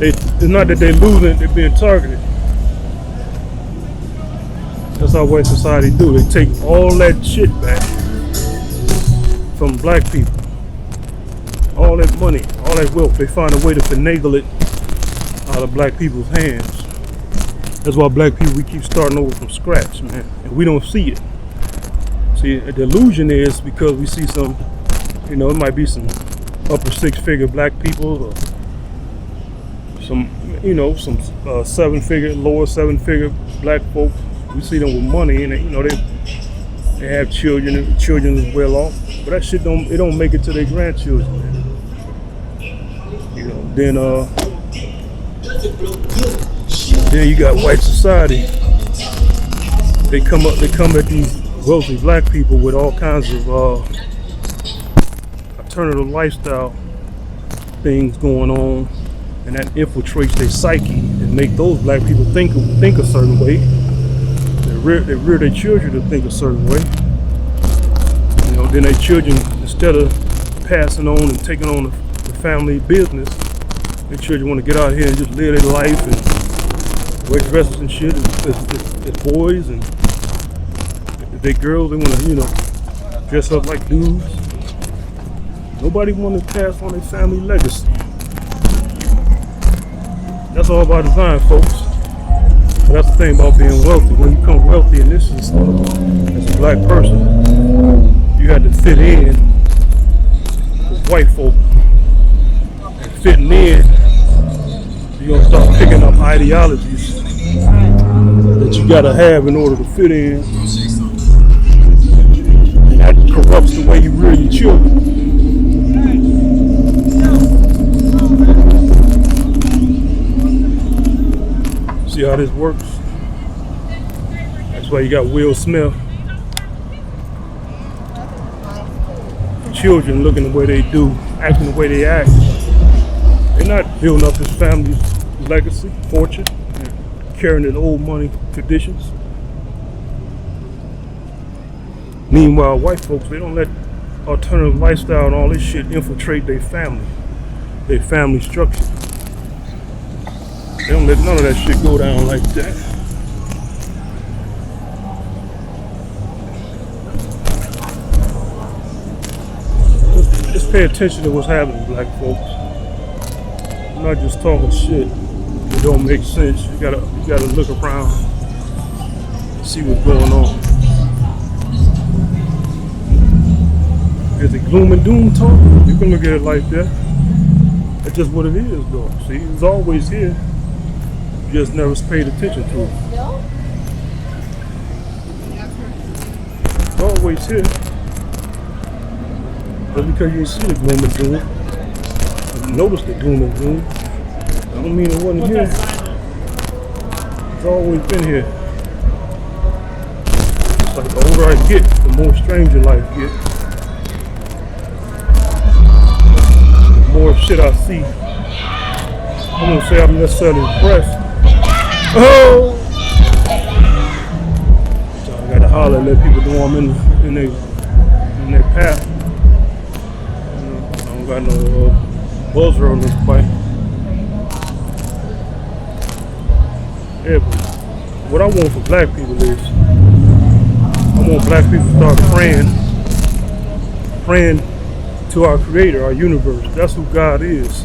It's not that they're losing, they're being targeted. That's how white society do. They take all that shit back from black people. All that money, all that wealth, they find a way to finagle it out of black people's hands. That's why black people, we keep starting over from scratch, man. And we don't see it. See, the illusion is because we see some, you know, it might be some upper six-figure black people or some, you know, some seven-figure, lower seven-figure black folks. We see them with money and, you know, they have children and the children is well off. But that shit don't make it to their grandchildren, man. You know, then you got white society. They come at these wealthy black people with all kinds of alternative lifestyle things going on, and that infiltrates their psyche and make those black people think a certain way. They rear their children to think a certain way. You know, then their children, instead of passing on and taking on the family business, their children want to get out here and just live their life and wear dresses and shit as boys, and if they girls, they want to, you know, dress up like dudes. Nobody want to pass on their family legacy. That's all by design, folks. But that's the thing about being wealthy. When you become wealthy in this system, as a black person, you had to fit in with white folk. And fitting in, you're gonna start picking up ideologies that you gotta have in order to fit in. And that corrupts the way you rear your children. See how this works? That's why you got Will Smith. Children looking the way they do, acting the way they act. They're not building up his family's legacy, fortune, and carrying the old money traditions. Meanwhile, white folks, they don't let alternative lifestyle and all this shit infiltrate their family structure. They don't let none of that shit go down like that. Just pay attention to what's happening, black folks. I'm not just talking shit. It don't make sense. You gotta look around and see what's going on. Is it gloom and doom talk? You can look at it like that. That's just what it is, though. See, it's always here. You just never paid attention to it. It's always here. Just because you see the gloom and doom, notice the gloom and doom, I don't mean it wasn't here. It's always been here. It's like the older I get, the more stranger life gets. The more shit I see. I won't say I'm necessarily impressed. Oh! So I gotta holler and let people know I'm in their path. You know, I don't got no buzzer on this bike. Yeah, but what I want for black people is, I want black people to start praying to our creator, our universe. That's who God is.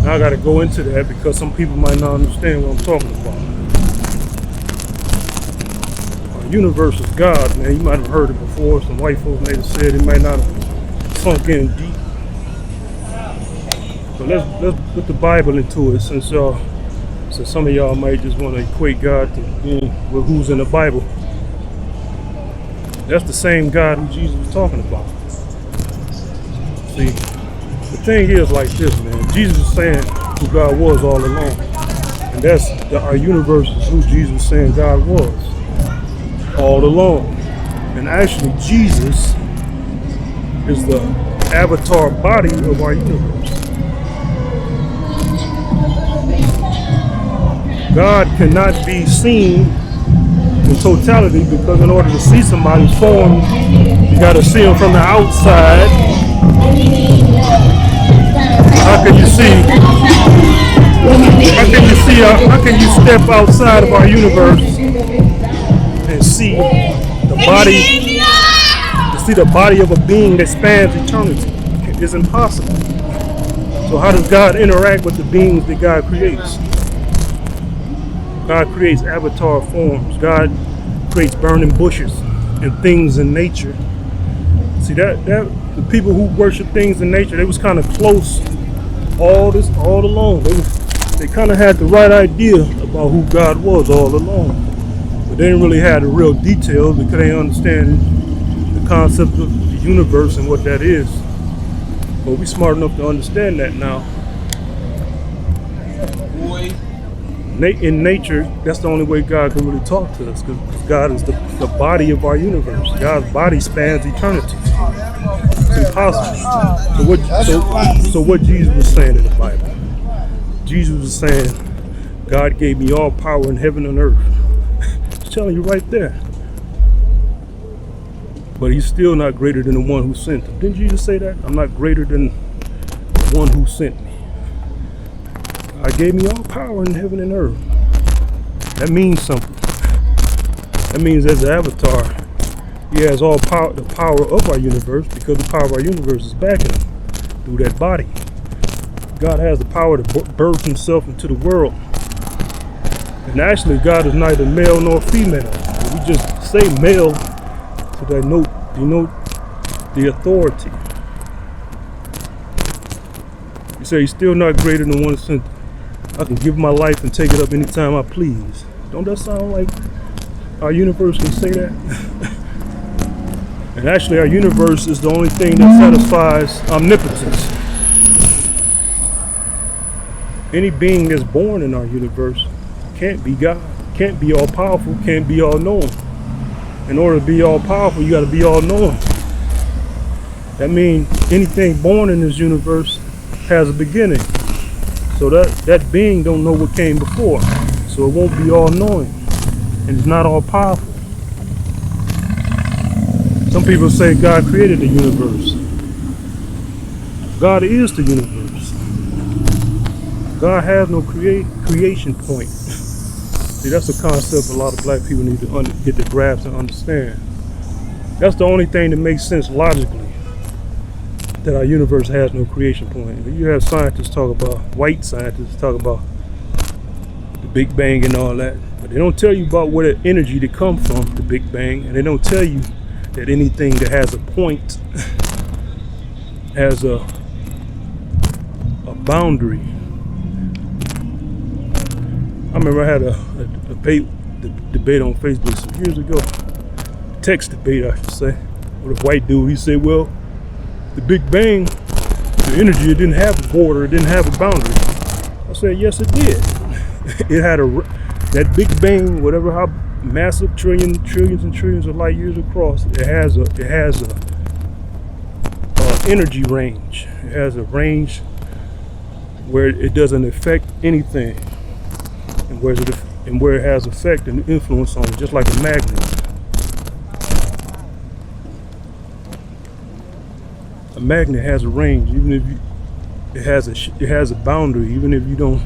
Now I gotta go into that because some people might not understand what I'm talking about. Our universe is God, man. You might have heard it before. Some white folks may have said it, might not have sunk in deep. So let's put the Bible into it, since some of y'all might just want to equate God to being with who's in the Bible. That's the same God who Jesus was talking about. See, the thing is like this, man. Jesus was saying who God was all along, and our universe is who Jesus was saying God was all along. And actually, Jesus is the avatar body of our universe. God cannot be seen in totality, because in order to see somebody's form, you got to see them from the outside. How can you see? How can you step outside of our universe and see the body of a being that spans eternity? It's impossible. So how does God interact with the beings that God creates? God creates avatar forms. God creates burning bushes and things in nature. See that the people who worship things in nature, they was kind of close all along. They kind of had the right idea about who God was all along, but they didn't really have the real details because they didn't understand the concept of the universe and what that is. But we smart enough to understand that now. In nature, that's the only way God can really talk to us, because God is the body of our universe. God's body spans eternity. It's impossible. So what Jesus was saying in the Bible? Jesus was saying, God gave me all power in heaven and earth. It's telling you right there. But he's still not greater than the one who sent him. Didn't Jesus say that? I'm not greater than the one who sent me. God gave me all power in heaven and earth. That means something. That means as an avatar, he has all power, the power of our universe, because the power of our universe is backing him through that body. God has the power to birth himself into the world. And actually, God is neither male nor female. We just say male to denote the authority. You say he's still not greater than one sent. I can give my life and take it up anytime I please. Don't that sound like our universe can say that? And actually, our universe is the only thing that satisfies omnipotence. Any being that's born in our universe can't be God, can't be all powerful, can't be all knowing. In order to be all powerful, you got to be all knowing. That means anything born in this universe has a beginning. So that being don't know what came before. So it won't be all knowing. And it's not all powerful. Some people say God created the universe. God is the universe. God has no creation point. See, that's a concept a lot of black people need to get the grasp and understand. That's the only thing that makes sense logically, that our universe has no creation point. You have scientists talk about, white scientists talk about the Big Bang and all that, but they don't tell you about where the energy that comes from the Big Bang, and they don't tell you that anything that has a point has a boundary. I remember I had a debate on Facebook some years ago, text debate I should say, with a white dude. He said, well, the Big Bang, the energy, it didn't have a border, it didn't have a boundary. I said, yes, it did. It had that Big Bang, whatever how massive trillions and trillions of light years across, it has a energy range. It has a range where it doesn't affect anything, and where it has effect and influence on it, just like a magnet. A magnet has a range, even if it has a boundary. Even if you don't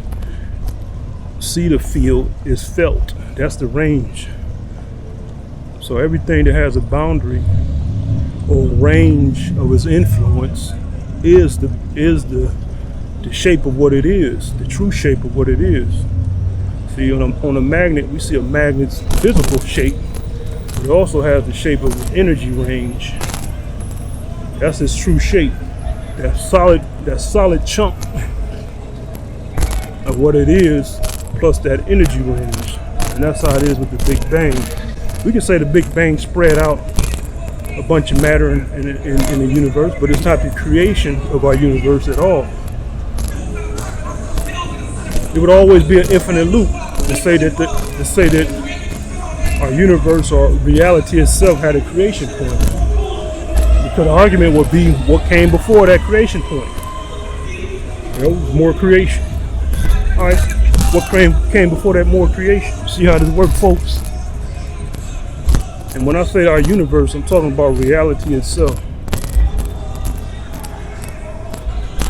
see the field, it's felt. That's the range. So everything that has a boundary or range of its influence is the shape of what it is, the true shape of what it is. See, on a magnet, we see a magnet's physical shape, He also has the shape of an energy range. That's his true shape. That solid chunk of what it is, plus that energy range. And that's how it is with the Big Bang. We can say the Big Bang spread out a bunch of matter in the universe, but it's not the creation of our universe at all. It would always be an infinite loop to say that our universe or reality itself had a creation point. Because the argument would be what came before that creation point. More creation. All right, what came before that more creation? See how this works, folks? And when I say our universe, I'm talking about reality itself.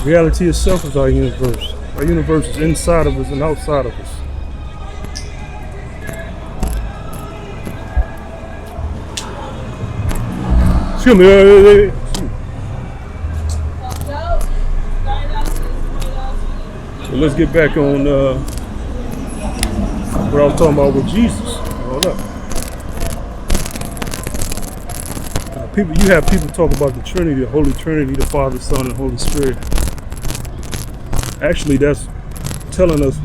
Reality itself is our universe. Our universe is inside of us and outside of us. Excuse me. So let's get back on what I was talking about with Jesus. Hold up. You have people talk about the Trinity, the Holy Trinity, the Father, Son, and Holy Spirit. Actually, that's telling us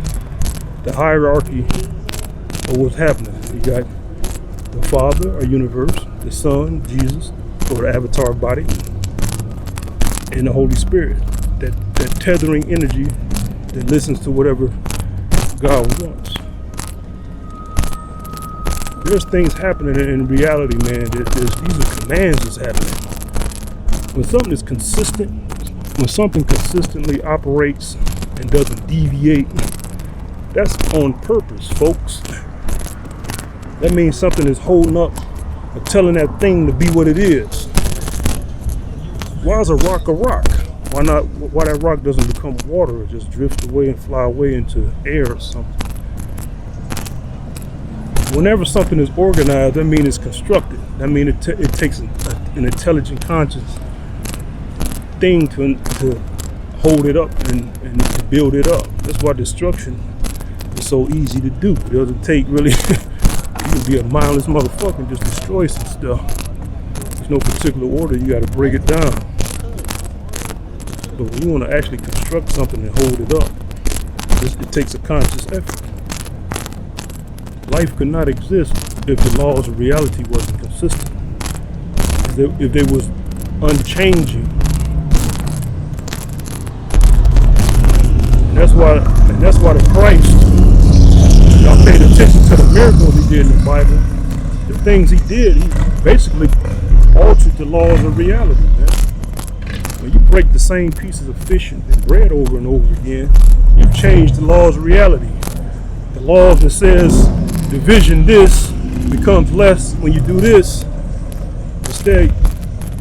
the hierarchy of what's happening. You got the Father, our universe, the Son, Jesus, or the avatar body, and the Holy Spirit, that tethering energy that listens to whatever God wants. There's things happening in reality, man. These are commands that's happening. When something is consistent, when something consistently operates and doesn't deviate, that's on purpose, folks. That means something is holding up or telling that thing to be what it is. Why is a rock a rock? Why that rock doesn't become water or just drift away and fly away into air or something? Whenever something is organized, that means it's constructed. That means it takes an intelligent, conscious thing to hold it up and to build it up. That's why destruction is so easy to do. It doesn't take really, you can be a mindless motherfucker and just destroy some stuff. There's no particular order, you gotta break it down. But when you wanna actually construct something and hold it up, it takes a conscious effort. Life could not exist if the laws of reality wasn't consistent. If they was unchanging. And that's why the Christ, y'all paid attention to the miracles he did in the Bible. The things he did, he basically altered the laws of reality, man. When you break the same pieces of fish and bread over and over again, you change the laws of reality. The laws that says division this becomes less when you do this. Instead,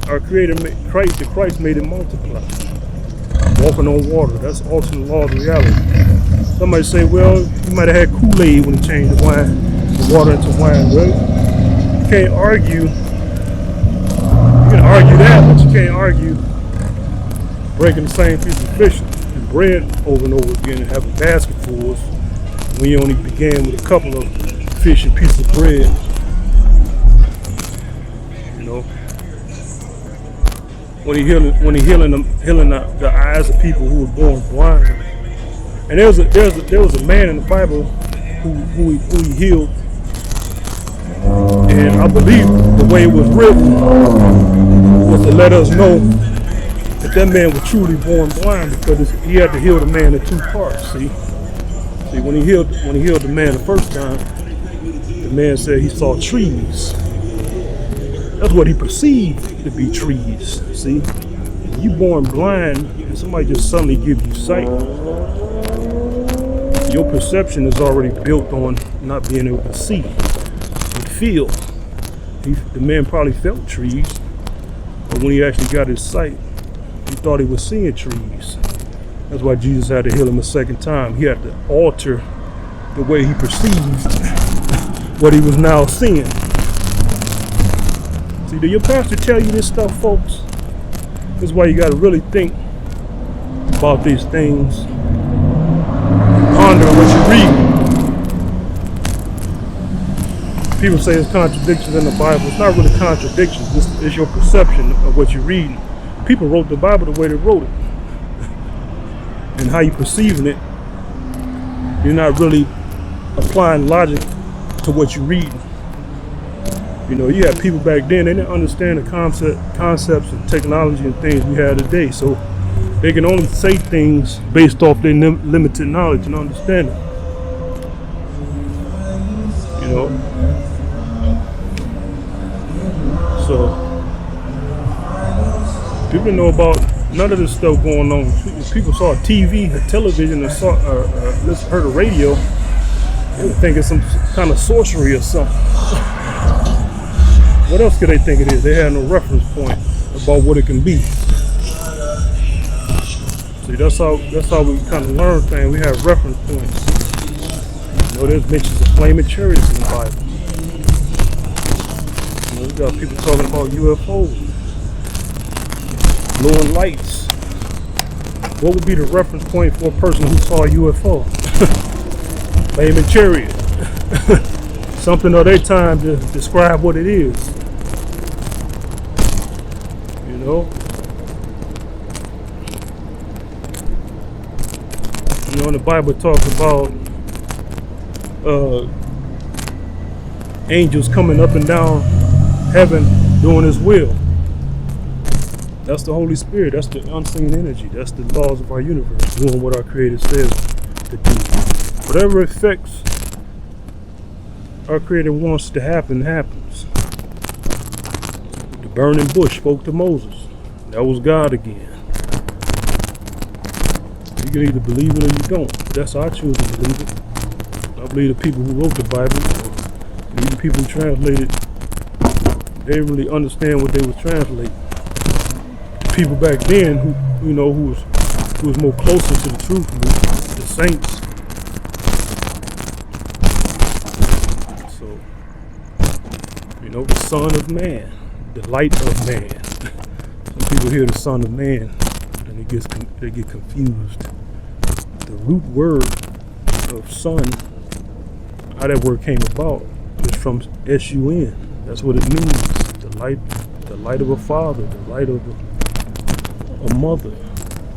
our Creator, Christ made it multiply. Walking on water, that's altering the laws of reality. Somebody say, well, you might have had Kool-Aid when he changed the water into wine. Well, you can't argue. You can argue that, but you can't argue breaking the same piece of fish and bread over and over again and having basketfuls when you only began with a couple of fish and piece of bread. You know, when he healing the eyes of people who were born blind. And there was a man in the Bible who he healed, and I believe the way it was written was to let us know that man was truly born blind, because he had to heal the man in two parts. See, when he healed the man the first time, the man said he saw trees. That's what he perceived to be trees. See, you born blind and somebody just suddenly give you sight, your perception is already built on not being able to see and feel. The man probably felt trees, but when he actually got his sight, he thought he was seeing trees. That's why Jesus had to heal him a second time. He had to alter the way he perceived what he was now seeing. See, did your pastor tell you this stuff, folks? This is why you got to really think about these things, ponder what you read. People say it's contradictions in the Bible. It's not really contradictions. It's your perception of what you're reading. People wrote the Bible the way they wrote it. And how you perceiving it, you're not really applying logic to what you're reading. You know, you had people back then, they didn't understand the concepts and technology and things we have today. So they can only say things based off their limited knowledge and understanding. You know? So people didn't know about none of this stuff going on. People saw TV, television, and heard the radio. They would think it's some kind of sorcery or something. What else could they think it is? They had no reference point about what it can be. See, that's how we kind of learn things. We have reference points. You know, there's mentions of flaming chariots in the Bible. You know, we got people talking about UFOs, glowing lights. What would be the reference point for a person who saw a UFO? Flaming chariot. Something of their time to describe what it is. You know? You know, the Bible talks about angels coming up and down heaven doing his will. That's the Holy Spirit. That's the unseen energy. That's the laws of our universe, doing what our Creator says to do. Whatever effects our Creator wants to happen, happens. The burning bush spoke to Moses. That was God again. You can either believe it or you don't. That's how I choose to believe it. I believe the people who wrote the Bible, even people who translated, they didn't really understand what they were translating. People back then who was more closer to the truth, the saints. So, you know, the Son of Man, the light of man. Some people hear the Son of Man and they get confused. The root word of son, how that word came about, is from S-U-N. That's what it means. The light of a father, the light of a mother,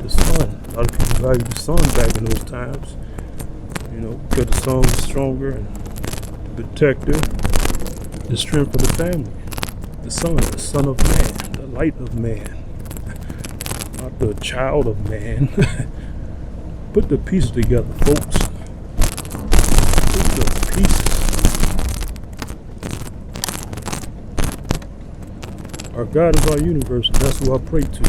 the son. A lot of people valued the son back in those times, you know, because the son was stronger and the protector, the strength of the family. The son of man, the light of man, not the child of man. Put the pieces together, folks. Put the pieces. Our God is our universe, and that's who I pray to.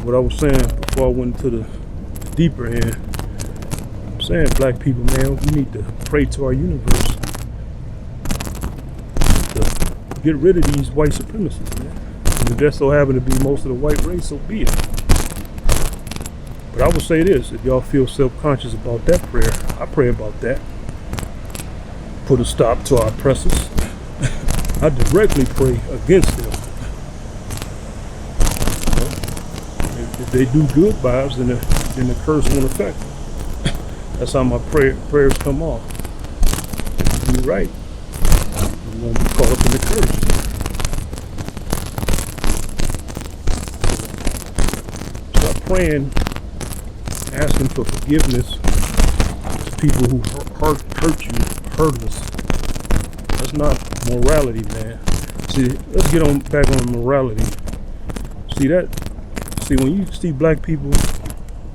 What I was saying before I went to the deeper end, I'm saying, black people, man, we need to pray to our universe to get rid of these white supremacists, man. And if that so happen to be most of the white race, so be it. But I would say this, if y'all feel self-conscious about that prayer, I pray about that. Put a stop to our oppressors. I directly pray against them. If they do good by us, then the curse won't affect them. That's how my prayers come off. If you do right, you won't be caught up in the curse. Stop praying, asking for forgiveness to people who hurt you, hurt us. That's not morality, man. See, let's get back on morality. See, when you see black people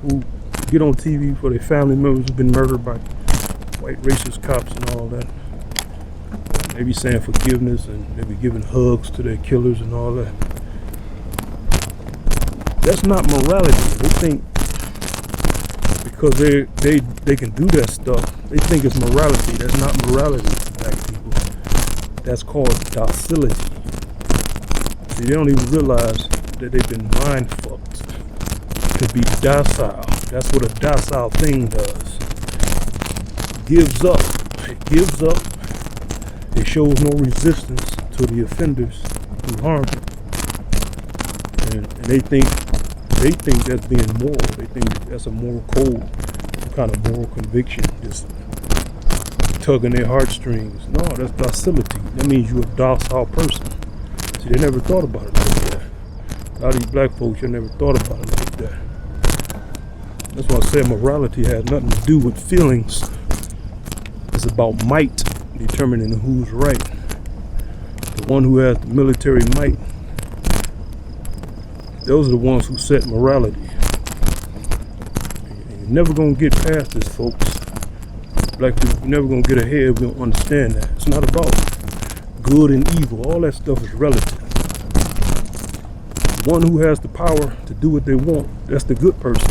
who get on TV for their family members who've been murdered by white racist cops and all that, they be saying forgiveness and they be giving hugs to their killers and all that. That's not morality. They think because they can do that stuff, they think it's morality. That's not morality, black people. That's called docility. See, they don't even realize that they've been mind fucked to be docile. That's what a docile thing does. Gives up. It gives up. It shows no resistance to the offenders who harm it. And they think that's being moral. They think that's a moral code, some kind of moral conviction. Just tugging their heartstrings. No, that's docility. That means you're a docile person. See, they never thought about it like that. A lot of these black folks, you never thought about it like that. That's why I said morality has nothing to do with feelings. It's about might, determining who's right. The one who has the military might, those are the ones who set morality. And you're never gonna get past this, folks. Black people, you're never gonna get ahead if you don't understand that. It's not about good and evil. All that stuff is relative. The one who has the power to do what they want, that's the good person.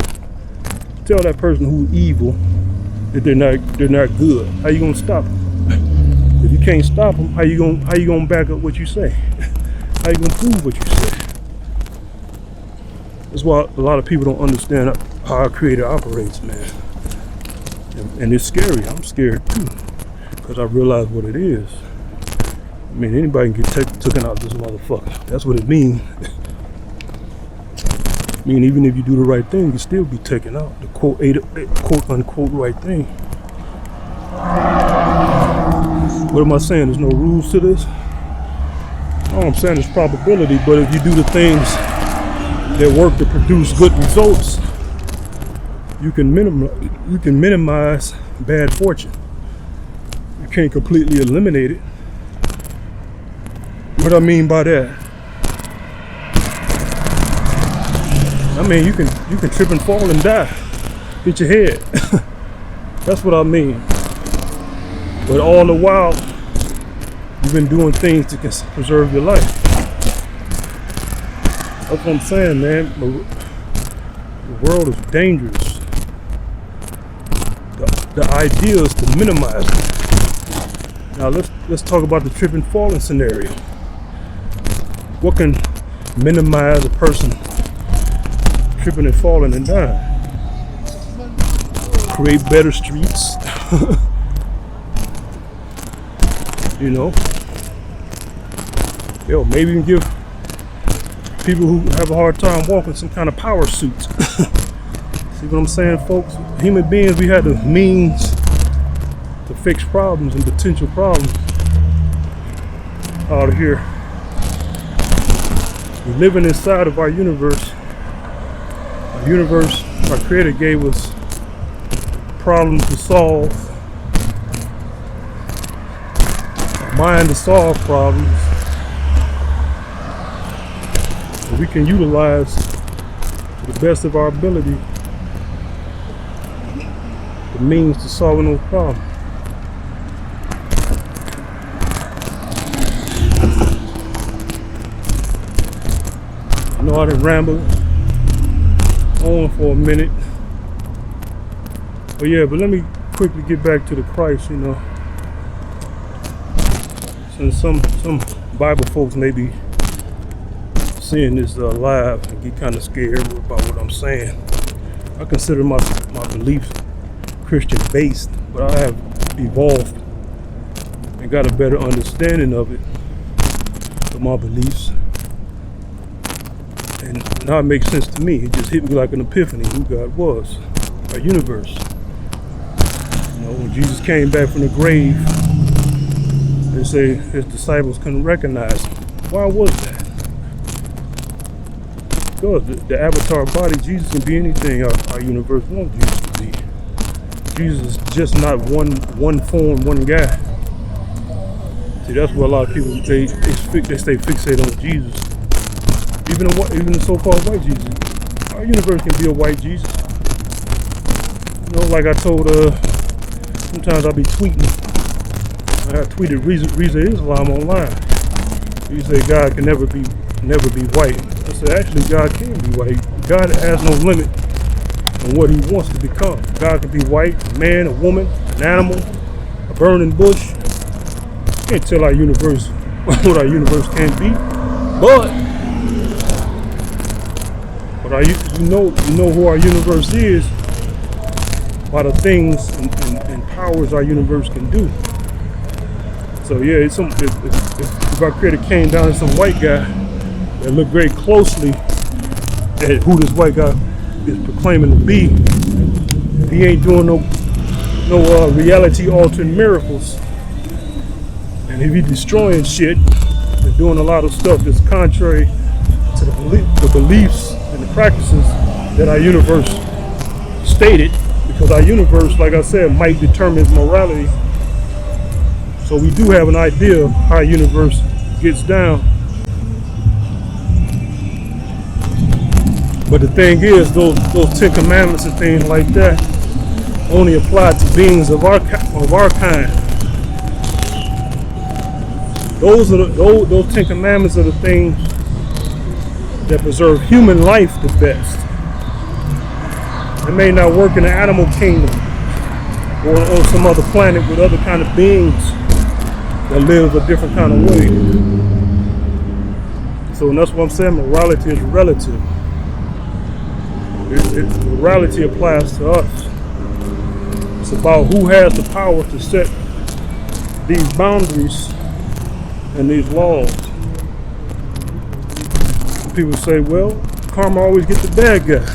Tell that person who's evil that they're not good. How you gonna stop them? If you can't stop them, how you gonna back up what you say? How you gonna prove what you say? That's why a lot of people don't understand how our Creator operates, man. And it's scary. I'm scared too, because I realize what it is. I mean, anybody can get taken out this motherfucker. That's what it means. I mean, even if you do the right thing, you can still be taken out. The quote unquote right thing. What am I saying? There's no rules to this? All I'm saying is probability, but if you do the things that work to produce good results, you can minimize bad fortune. You can't completely eliminate it. What I mean by that? I mean you can trip and fall and die. Hit your head. That's what I mean. But all the while, you've been doing things to preserve your life. That's what I'm saying, man. The world is dangerous. The idea is to minimize it. Now let's talk about the trip and falling scenario. What can minimize a person tripping and falling and dying? Create better streets. You know, maybe even give people who have a hard time walking some kind of power suits. See what I'm saying, folks? Human beings, we had the means to fix problems and potential problems out here. We're living inside of our universe. Our Creator gave us problems to solve, a mind to solve problems, that we can utilize to the best of our ability the means to solving those problems. I know I done rambled on for a minute. But yeah, but let me quickly get back to the Christ, Since some Bible folks may be seeing this live and get kind of scared about what I'm saying. I consider my beliefs Christian based, but I have evolved and got a better understanding of it, of my beliefs. And now it makes sense to me. It just hit me like an epiphany who God was, our universe. When Jesus came back from the grave, they say his disciples couldn't recognize him. Why was that? Because the avatar body, Jesus can be anything our universe wants Jesus to be. Jesus is just not one form, one guy. See, that's where a lot of people they stay fixated on Jesus. Even the so-called white Jesus. Our universe can be a white Jesus. Like I told sometimes I'll be tweeting. I tweeted Reza Islam online. He said God can never be white. I said actually God can be white. God has no limit on what he wants to become. God can be white, a man, a woman, an animal, a burning bush. Can't tell our universe what our universe can be. But you know who our universe is by the things and powers our universe can do. So yeah, if our Creator came down to some white guy and looked very closely at who this white guy is proclaiming to be, he ain't doing no no reality altering miracles. And if you're destroying shit and doing a lot of stuff that's contrary to the beliefs and the practices that our universe stated, because our universe, like I said, might determine morality. So we do have an idea of how our universe gets down. But the thing is, those 10 commandments and things like that only apply to beings of our kind. Those 10 commandments are the things that preserve human life the best. It may not work in the animal kingdom or on some other planet with other kind of beings that live a different kind of way. So that's what I'm saying, morality is relative. Morality applies to us. It's about who has the power to set these boundaries and these laws. People say, well, karma always gets the bad guy.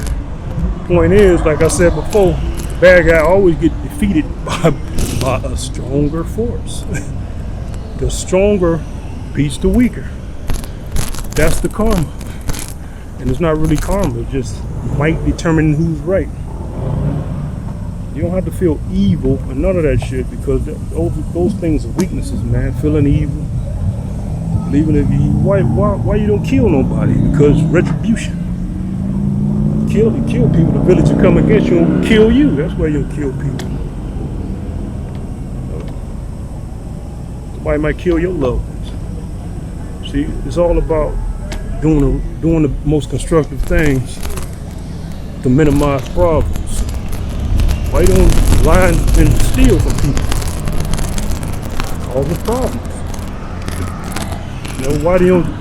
Point is, like I said before, the bad guy always gets defeated by a stronger force. The stronger beats the weaker. That's the karma. And it's not really karma, it's just might determine who's right. You don't have to feel evil and none of that shit, because those things are weaknesses, man. Feeling evil, believing if you why you don't kill nobody? Because retribution. You kill people, the village will come against you and kill you. That's why you'll kill people. Somebody might kill your loved ones. See, it's all about doing the most constructive things to minimize problems. Why you don't lie and steal from people? Causing problems. You know,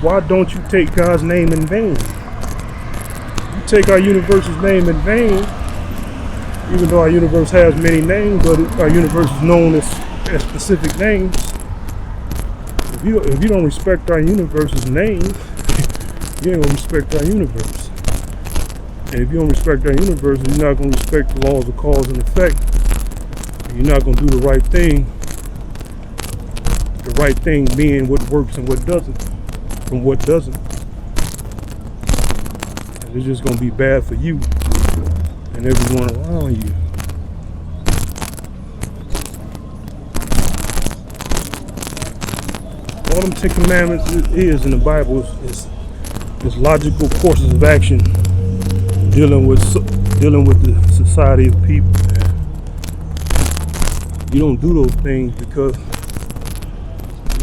why don't you take God's name in vain? You take our universe's name in vain, even though our universe has many names, but our universe is known as specific names. If you don't respect our universe's name, you ain't gonna respect our universe. And if you don't respect our universe, you're not gonna respect the laws of cause and effect. And you're not gonna do the right thing. The right thing being what works and what doesn't, from what doesn't. And it's just gonna be bad for you and everyone around you. All them 10 commandments is in the Bible is logical courses of action dealing with the society of people. You don't do those things because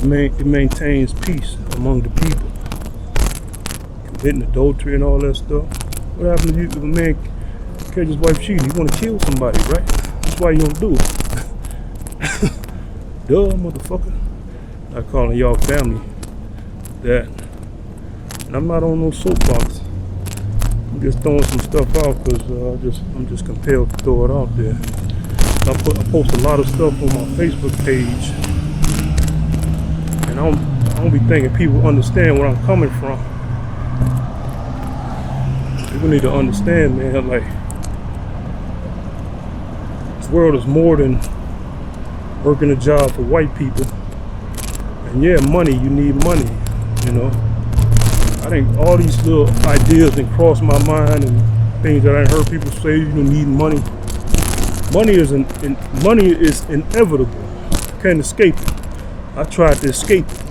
it maintains peace among the people. Committing adultery and all that stuff. What happens if a man catch his wife cheating? You want to kill somebody, right? That's why you don't do it. Duh, motherfucker. Not calling y'all family that. And I'm not on no soapbox. I'm just throwing some stuff out because I'm just compelled to throw it out there. I post a lot of stuff on my Facebook page, and I don't be thinking people understand where I'm coming from. People need to understand, man. Like, this world is more than working a job for white people. And yeah, money, you need money, you know. I think all these little ideas that cross my mind and things that I heard people say, you don't need money. Money is inevitable. You can't escape it. I tried to escape it.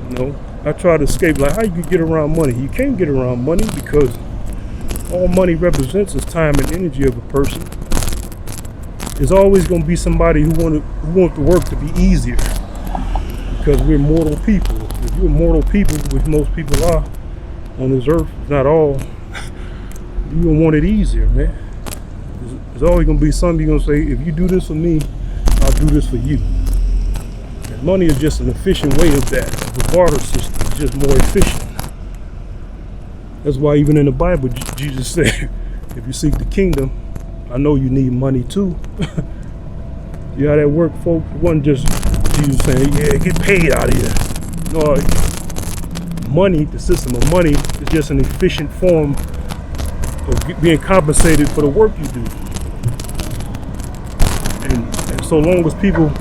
You know, I tried to escape. Like, how you can get around money? You can't get around money because all money represents is time and energy of a person. There's always going to be somebody who want the work to be easier. Because we're mortal people. If you're mortal people, which most people are on this earth, not all, you're going to want it easier, man. There's always going to be something you're going to say, if you do this for me, I'll do this for you. And money is just an efficient way of that. The barter system is just more efficient. That's why even in the Bible, Jesus said, if you seek the kingdom, I know you need money too. You know how that work, folks? It wasn't just Jesus saying, yeah, get paid out of here. No, money, the system of money, is just an efficient form of being compensated for the work you do. so long as people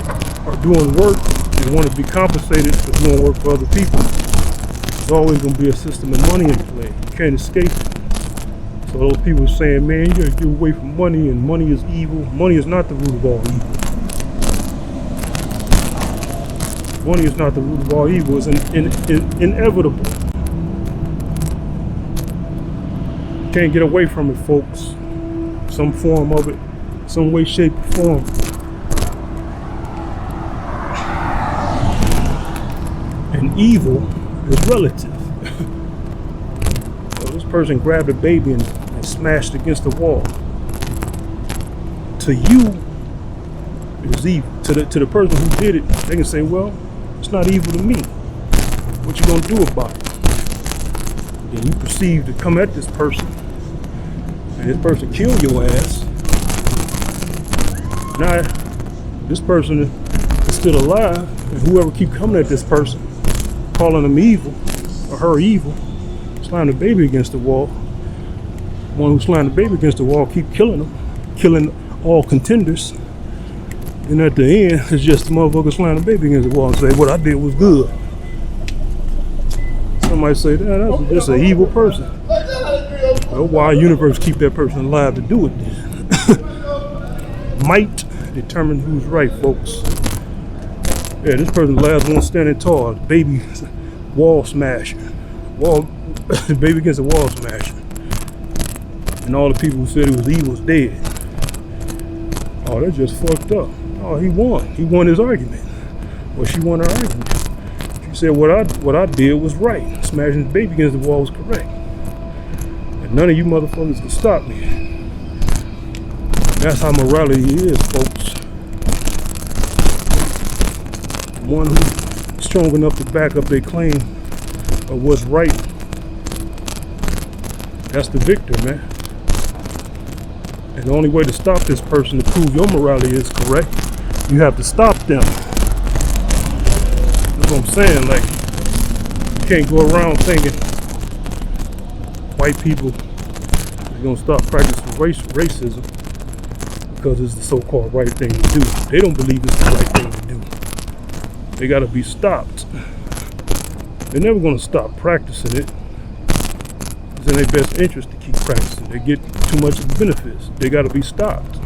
are doing work and want to be compensated for doing work for other people, there's always going to be a system of money in play. You can't escape it. So those people saying, man, you got to get away from money and money is evil. Money is not the root of all evil. Money is not the root of all evil. It's inevitable. You can't get away from it, folks. Some form of it, some way, shape, or form. And evil is relative. So this person grabbed a baby and smashed against the wall. To you, it was evil. To the person who did it, they can say, well, it's not evil to me. What you gonna do about it? Then you proceed to come at this person, and this person kill your ass. Now, this person is still alive, and whoever keep coming at this person, calling them evil, or her evil, slam the baby against the wall. One who slammed the baby against the wall keep killing them, killing all contenders. And at the end, it's just the motherfucker slam the baby against the wall and say, what I did was good. Somebody say, that's just an evil person. Well, why universe keep that person alive to do it then? Might determine who's right, folks. Yeah, this person's the last one standing tall. Baby wall smasher. Baby against the wall smasher. And all the people who said it was evil was dead. Oh, that's just fucked up. Oh, he won. He won his argument. Well, she won her argument. She said what I did was right. Smashing the baby against the wall was correct. And none of you motherfuckers can stop me. That's how morality is, folks. One who's strong enough to back up their claim of what's right, that's the victor, man. And the only way to stop this person to prove your morality is correct, you have to stop them. That's what I'm saying. Like, you can't go around thinking white people are gonna stop practicing racism because it's the so-called right thing to do. They don't believe it's the right thing to do. They gotta be stopped. They're never gonna stop practicing it. It's in their best interest to keep practicing. They get too much of the benefits. They got to be stopped.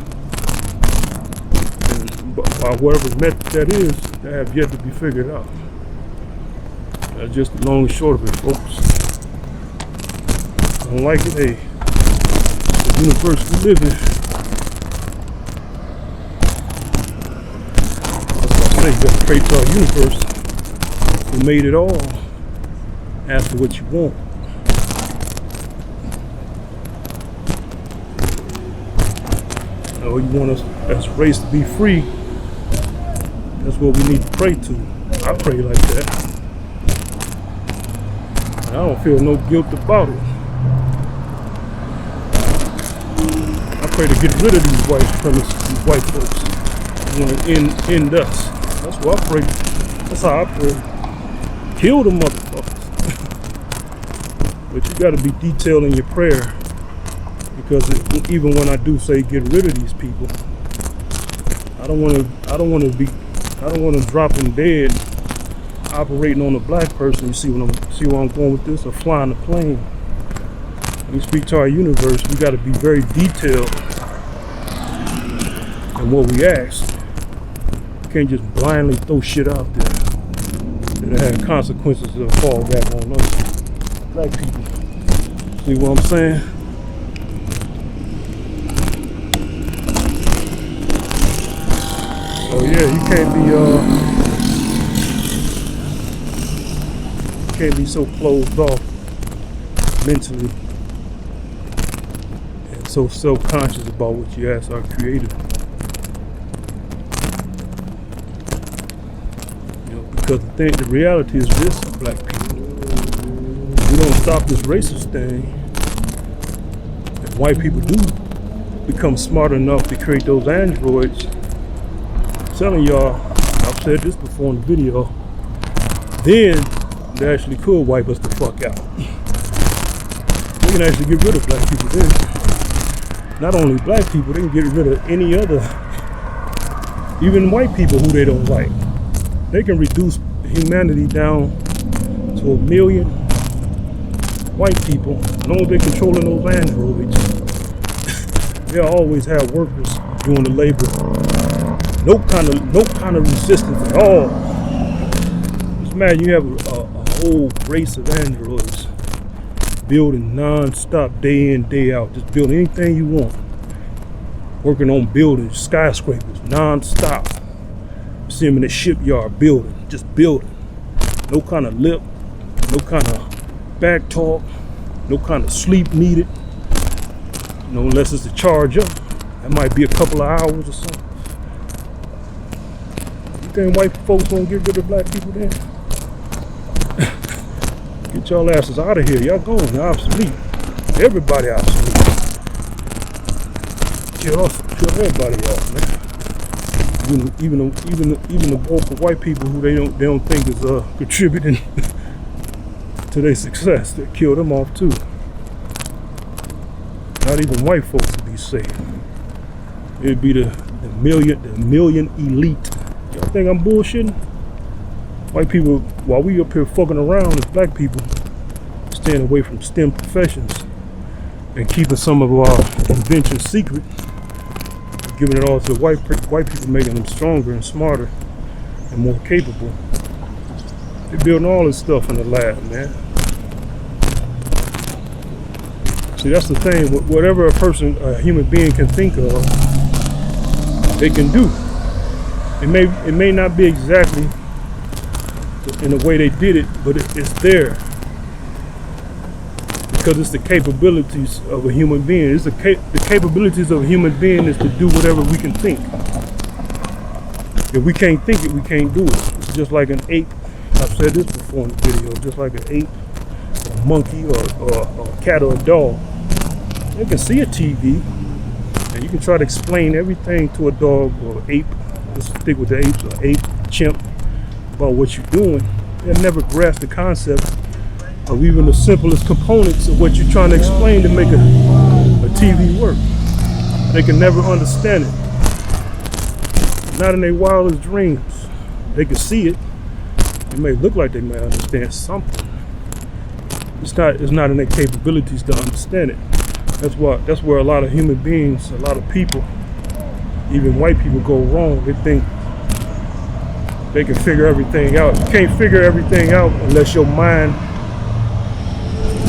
And by whatever method that is, they have yet to be figured out. That's just the long and short of it, folks. I don't like it. Hey, the universe we live in. That's what I say. You got to pray to our universe who made it all. Ask for what you want. You want us as a race to be free. That's what we need to pray to. I pray like that. I don't feel no guilt about it. I pray to get rid of these white supremacists, these white folks. They want to end us. That's what I pray. That's how I pray. Kill the motherfuckers. But you got to be detailed in your prayer. Because even when I do say get rid of these people, I don't want to drop them dead operating on a black person. You see where I'm going with this, or flying a plane. When we speak to our universe, we got to be very detailed in what we ask. You can't just blindly throw shit out there. It'll have consequences that'll fall back on us, black people. See what I'm saying? Oh yeah, you can't be so closed off mentally and so self-conscious about what you ask our Creator. You know, because the reality is this, black people. If we don't stop this racist thing, and white people do become smart enough to create those androids. I'm telling y'all, I've said this before in the video, then they actually could wipe us the fuck out. We can actually get rid of black people then. Not only black people, they can get rid of any other Even white people who they don't like, they can reduce humanity down to 1 million white people. As long as they're controlling those androids, they'll always have workers doing the labor. No kind of resistance at all. Just imagine you have a whole race of androids building non-stop, day in, day out, just building anything you want. Working on buildings, skyscrapers, non-stop. You see them in the shipyard building, just building. No kind of lip, no kind of back talk, no kind of sleep needed. You know, unless it's a charge up. That might be a couple of hours or something. You think white folks won't get rid of black people then? Get y'all asses out of here. Y'all going. Y'all obsolete. Everybody obsolete. Kill everybody off, man. Even the bulk of white people who they don't think is contributing to their success, they kill them off too. Not even white folks would be safe. It'd be the million elite. Y'all think I'm bullshitting? White people, while we up here fucking around as black people, staying away from STEM professions and keeping some of our inventions secret, giving it all to white people, making them stronger and smarter and more capable. They're building all this stuff in the lab, man. See, that's the thing. Whatever a human being can think of, they can do. It may not be exactly in the way they did it, but it's there. Because it's the capabilities of a human being. It's the capabilities of a human being is to do whatever we can think. If we can't think it, we can't do it. It's just like an ape. I've said this before in the video. Just like an ape, or a monkey, or a cat, or a dog. They can see a TV, and you can try to explain everything to a dog or ape. Let's stick with the apes, or ape, chimp, about what you're doing. They'll never grasp the concept of even the simplest components of what you're trying to explain to make a TV work. They can never understand it. Not in their wildest dreams. They can see it. It may look like they may understand something. It's not in their capabilities to understand it. That's where a lot of human beings, a lot of people, even white people, go wrong. They think they can figure everything out. You can't figure everything out unless your mind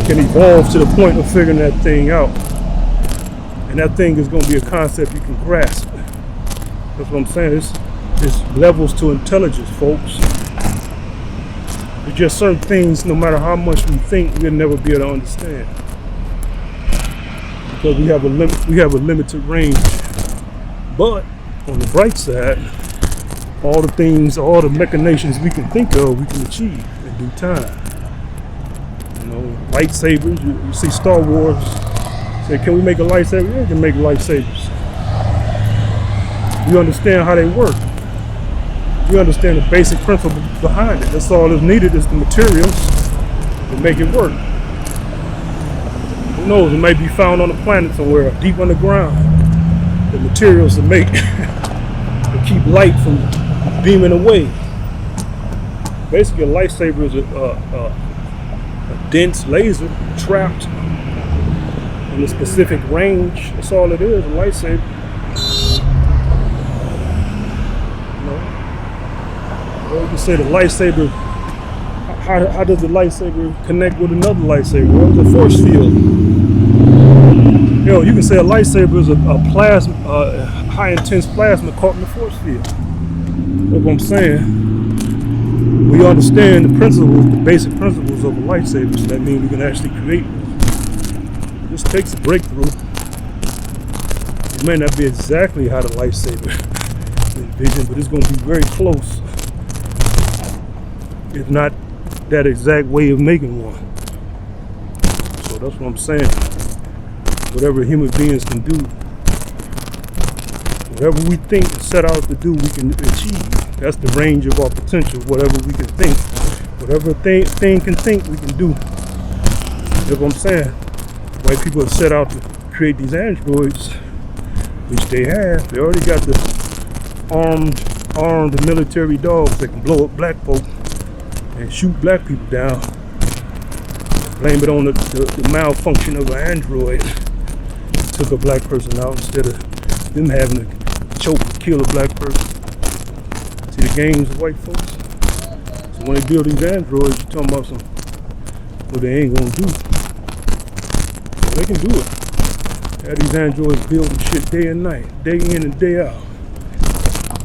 can evolve to the point of figuring that thing out. And that thing is going to be a concept you can grasp. That's what I'm saying. It's levels to intelligence, folks. There's just certain things, no matter how much we think, we'll never be able to understand. Because we have a limited range. But on the bright side, all the machinations we can think of, we can achieve in due time. You know, lightsabers. You see Star Wars. Say, can we make a lightsaber? Yeah, we can make lightsabers. You understand how they work. You understand the basic principle behind it. That's all that's needed is the materials to make it work. Who knows? It may be found on a planet somewhere deep underground. The materials to make to keep light from beaming away. Basically, a lightsaber is a dense laser trapped in a specific range. That's all it is, a lightsaber. Or you can say the lightsaber, how does the lightsaber connect with another lightsaber? Well, it's a force field. You know, you can say a lightsaber is a plasma, high intense plasma caught in the force field. That's what I'm saying. We understand the principles, the basic principles of a lightsaber, so that means we can actually create one. This takes a breakthrough. It may not be exactly how the lightsaber is envisioned, but it's going to be very close. If not that exact way of making one. So that's what I'm saying. Whatever human beings can do, whatever we think and set out to do, we can achieve. That's the range of our potential. Whatever we can think, whatever thing can think, we can do. That's what I'm saying. White people have set out to create these androids, which they have. They already got the armed military dogs that can blow up black folk and shoot black people down. Blame it on the malfunction of an android. Took a black person out instead of them having to choke and kill a black person. See the games of white folks? So when they build these androids, you're talking about what they ain't gonna do. So they can do it. Have these androids building shit day and night, day in and day out.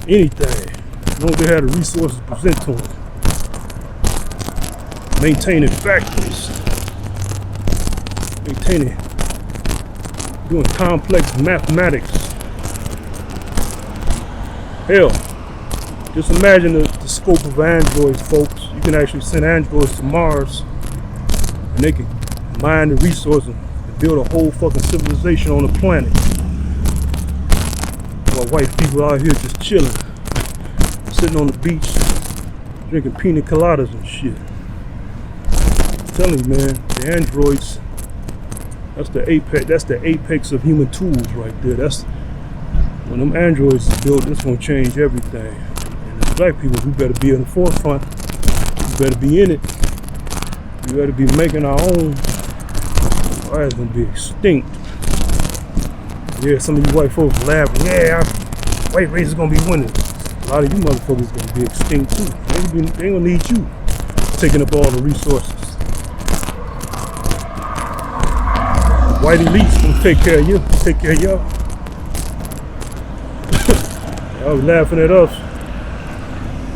Anything. As long as they have the resources to present to them. Maintaining factories. Doing complex mathematics. Hell, just imagine the scope of androids, folks. You can actually send androids to Mars and they can mine the resources and build a whole fucking civilization on the planet. While white people out here just chilling, sitting on the beach, drinking pina coladas and shit. I'm telling you, man, the androids, that's the apex of human tools right there. That's when them androids is built, it's gonna change everything. And as black people, we better be in the forefront. We better be in it. We better be making our own. Our ass gonna be extinct. Yeah, some of you white folks laughing. Yeah, white race is gonna be winning. A lot of you motherfuckers gonna be extinct too. They gonna need you taking up all the resources. White elites gonna take care of you, take care of y'all. Y'all was laughing at us.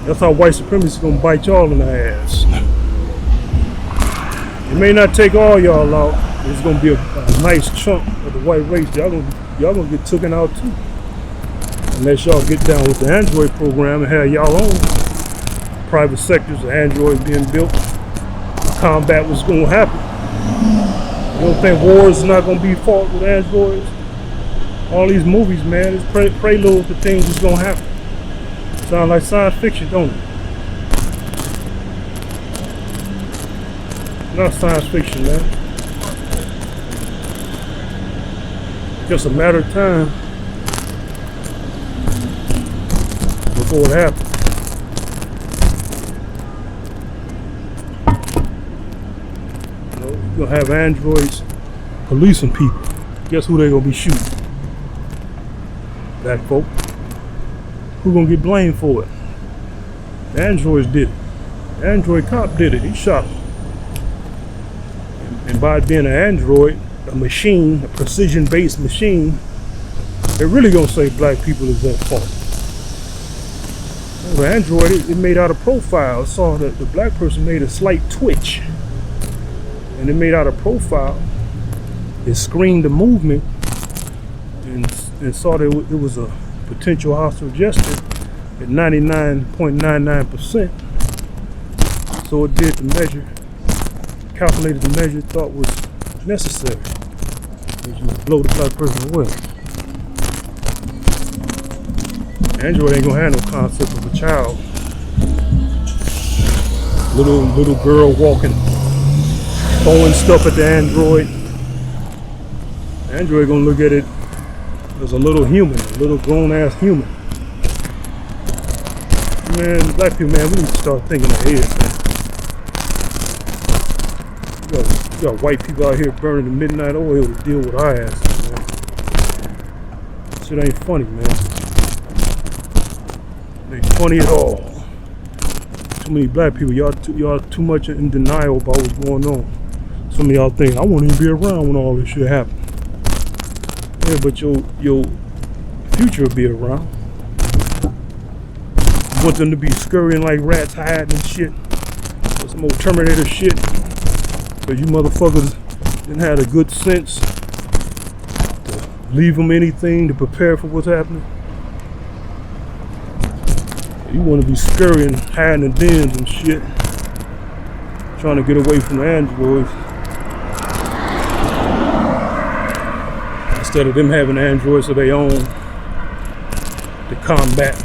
That's how white supremacy is gonna bite y'all in the ass. It may not take all y'all out. It's gonna be a nice chunk of the white race. Y'all gonna get taken out too. Unless y'all get down with the android program and have y'all own private sectors of androids being built. Combat was gonna happen. You don't think wars is not gonna be fought with androids? All these movies, man, it's prelude to things that's gonna happen. Sound like science fiction, don't it? Not science fiction, man. Just a matter of time before it happens. You know, you're gonna have androids policing people. Guess who they're gonna be shooting? Black folk. Who gonna get blamed for it? The androids did it. The android cop did it. He shot him. And by being an android, a machine, a precision-based machine, they're really gonna say black people is at fault. The android, it made out a profile. It saw that the black person made a slight twitch, and it made out a profile. It screened the movement and saw that it was a potential hostile gesture at 99.99%. So it did the measure, calculated the measure it thought was necessary, which was blow the black person away. Android ain't gonna have no concept of a child. Little girl walking, throwing stuff at the android. Android gonna look at it as a little human, a little grown ass human. Man, black people, man, we need to start thinking ahead, man. You got white people out here burning the midnight oil to deal with our asses, man. Shit ain't funny, man. It ain't funny at all. Too many black people, y'all too much in denial about what's going on. Some of y'all think I won't even be around when all this shit happens. Yeah, but your future will be around. You want them to be scurrying like rats, hiding and shit. Or some old Terminator shit. Because you motherfuckers didn't have the good sense to leave them anything to prepare for what's happening. You want to be scurrying, hiding in dens and shit. Trying to get away from the androids. Instead of them having androids of their own to combat,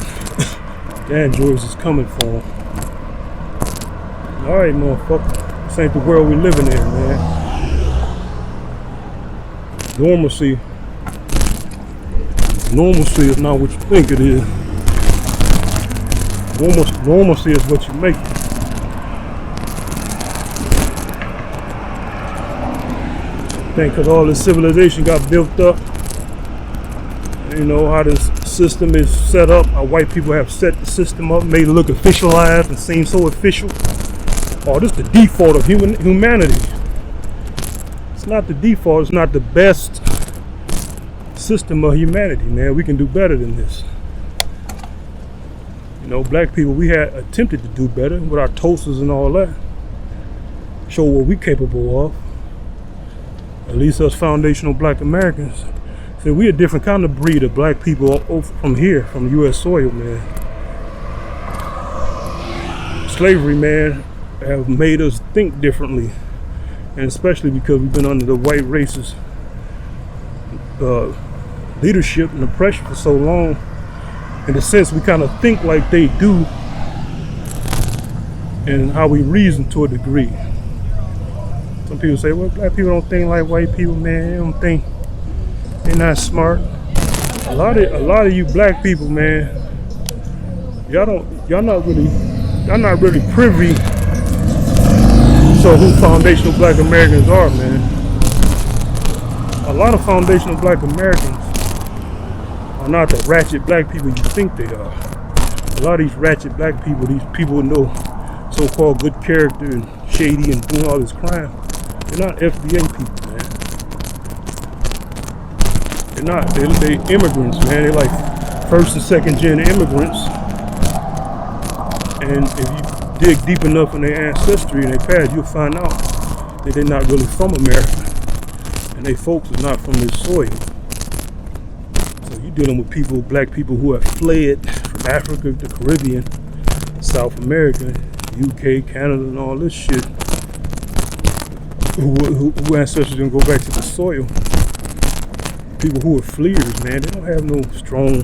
the androids is coming for them. Alright, motherfucker. This ain't the world we living in, man. Normalcy is not what you think it is. Normalcy is what you make it. I think because all this civilization got built up, you know how this system is set up, how white people have set the system up, made it look officialized and seem so official. Oh, this is the default of humanity. It's not the default, it's not the best system of humanity, man. We can do better than this. You know, black people, we had attempted to do better with our toasters and all that. Show what we're capable of. At least us foundational black Americans. So we a different kind of breed of black people from here, from U.S. soil, man. Slavery, man, have made us think differently. And especially because we've been under the white racist leadership and oppression for so long. In a sense, we kind of think like they do and how we reason to a degree. Some people say, well, black people don't think like white people, man. They don't think, they're not smart. A lot of you black people, man, y'all not really privy to who foundational black Americans are, man. A lot of foundational black Americans are not the ratchet black people you think they are. A lot of these ratchet black people, these people with no so-called good character and shady and doing all this crime, they're not FBA people, man. They're not. They immigrants, man. They're like first and second gen immigrants. And if you dig deep enough in their ancestry and their past, you'll find out that they're not really from America. And they folks are not from this soil. So you're dealing with people, black people who have fled from Africa, the Caribbean, South America, UK, Canada, and all this shit. Who ancestors didn't go back to the soil. People who are fleers, man, they don't have no strong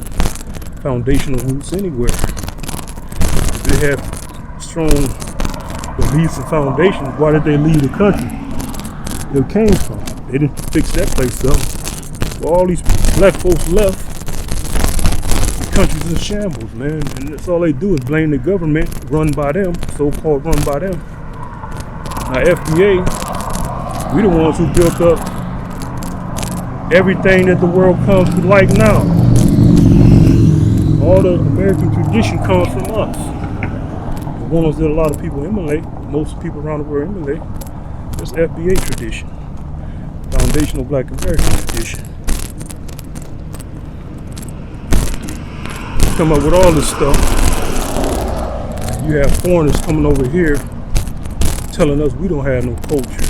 foundational roots anywhere. They have strong beliefs and foundations. Why did they leave the country they came from? They didn't fix that place up. Well, all these black folks left, the country's in shambles, man. And that's all they do is blame the government run by them, so-called run by them. Now, FBA, we the ones who built up everything that the world comes to like now. All the American tradition comes from us. The ones that a lot of people emulate, most people around the world emulate, that's FBA tradition. Foundational Black American tradition. Come up with all this stuff. You have foreigners coming over here telling us we don't have no culture.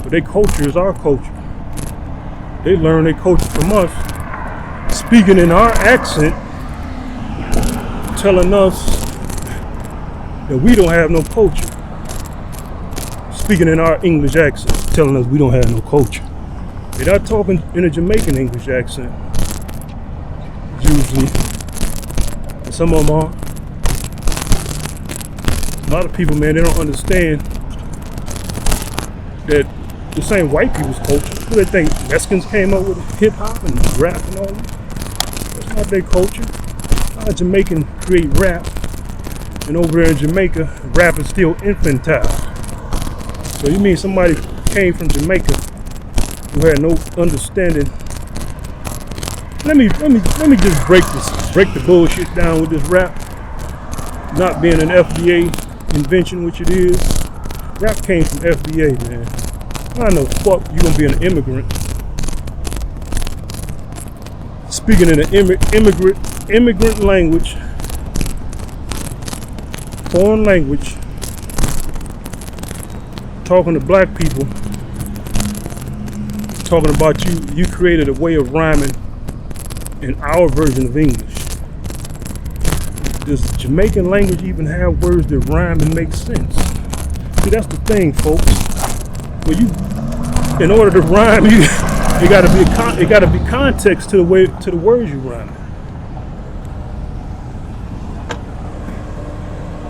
But their culture is our culture. They learn their culture from us, speaking in our accent, telling us that we don't have no culture. Speaking in our English accent, telling us we don't have no culture. They're not talking in a Jamaican English accent, usually. Some of them are. A lot of people, man, they don't understand that this ain't white people's culture. What do they think? Mexicans came up with hip hop and rap and all that? That's not their culture. A lot of Jamaicans create rap, and over there in Jamaica, rap is still infantile. So you mean somebody came from Jamaica who had no understanding? Let me just break the bullshit down with this rap. Not being an FBA invention, which it is. Rap came from FBA, man. I know fuck you gonna be an immigrant speaking in an immigrant language, foreign language, talking to black people, talking about you created a way of rhyming in our version of English. Does Jamaican language even have words that rhyme and make sense? See, that's the thing, folks. Well, in order to rhyme, it gotta be context to the words you rhyme.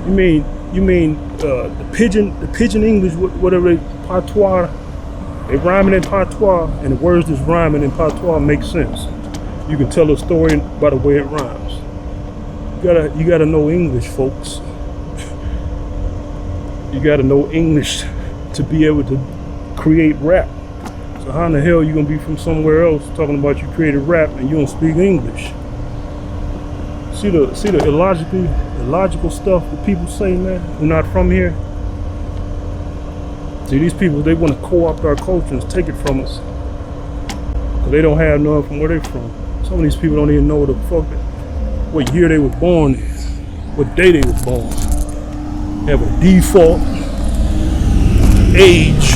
You mean the pidgin English, whatever patois, they rhyming in patois, and the words that's rhyming in patois make sense. You can tell a story by the way it rhymes. You gotta know English, folks. You gotta know English to be able to create rap. So how in the hell you gonna be from somewhere else talking about you created rap and you don't speak English? See the illogical stuff that people say, man, who not from here? See, these people, they want to co-opt our culture and take it from us. But they don't have none from where they're from. Some of these people don't even know what year they were born in, what day they were born. They have a default age,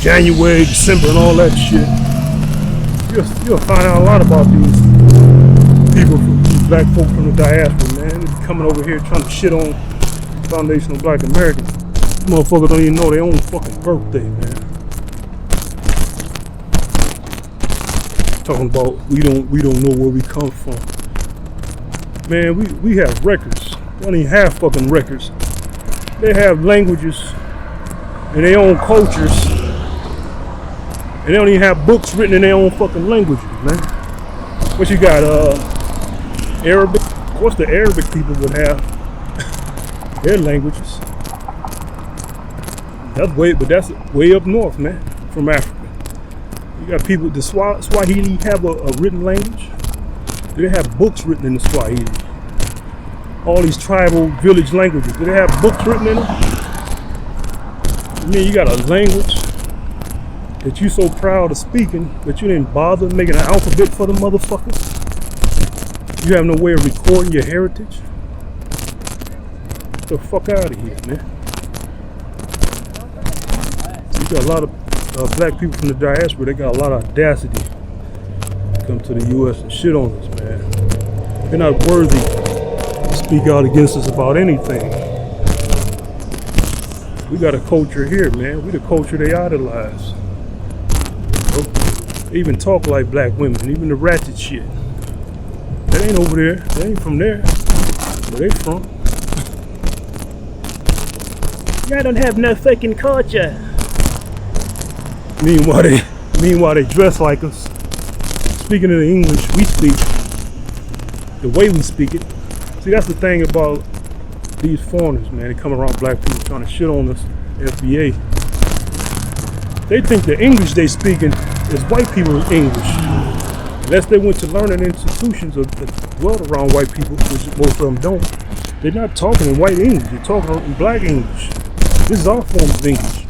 January, December, and all that shit. You'll find out a lot about these people, these black folks from the diaspora, man. They're coming over here trying to shit on foundational black Americans. Motherfuckers don't even know their own fucking birthday, man. Talking about we don't know where we come from. Man, we have records. They don't even have fucking records. They have languages and their own cultures. And they don't even have books written in their own fucking languages, man. What you got, Arabic? Of course the Arabic people would have their languages. That's way up north, man, from Africa. You got people, the Swahili have a written language. Do they have books written in the Swahili? All these tribal village languages, do they have books written in them? I mean, you got a language that you so proud of speaking that you didn't bother making an alphabet for the motherfuckers? You have no way of recording your heritage? Get the fuck out of here, man. You got a lot of black people from the diaspora, they got a lot of audacity to come to the U.S. and shit on us, man. They're not worthy to speak out against us about anything. We got a culture here, man. We the culture they idolize. They even talk like black women, even the ratchet shit. That ain't over there. They ain't from there. Where they from? Y'all don't have no fucking culture. Meanwhile they dress like us. Speaking of the English we speak, the way we speak it. See, that's the thing about these foreigners, man. They come around black people trying to shit on us, FBA. They think the English they speaking is white people's English. Unless they went to learning institutions or dwelt around white people, which most of them don't. They're not talking in white English, they're talking in black English. This is our form of English.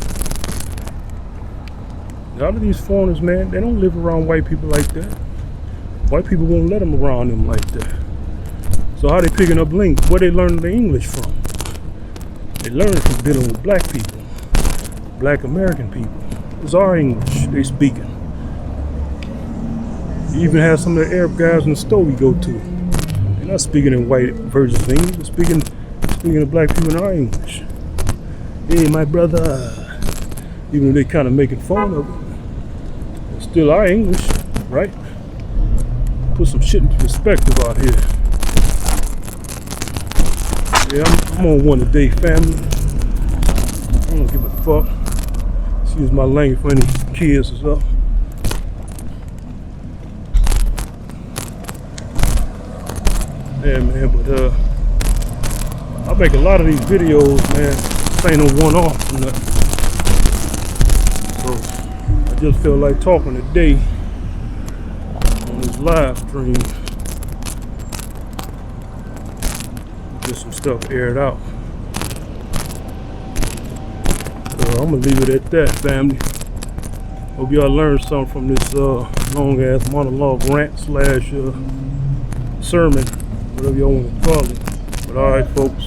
A lot of these foreigners, man, they don't live around white people like that. White people won't let them around them like that. So how they picking up links? Where they learning the English from? They learn it from dealing with black people, black American people. It's our English they speaking. You even have some of the Arab guys in the store we go to. They're not speaking in white versions of English. They're speaking to black people in our English. Hey, my brother. Even though they kind of making fun of it. It's still our English, right? Put some shit into perspective out here. Yeah, I'm on one today, family. I don't give a fuck. Excuse my language for any kids or stuff. Yeah, man, but I make a lot of these videos, man. This ain't no one-off or nothing. So I just feel like talking today on this live stream. Get some stuff aired out. So I'm gonna leave it at that, family. Hope y'all learned something from this long ass monologue rant slash sermon, whatever y'all want to call it. But alright, folks.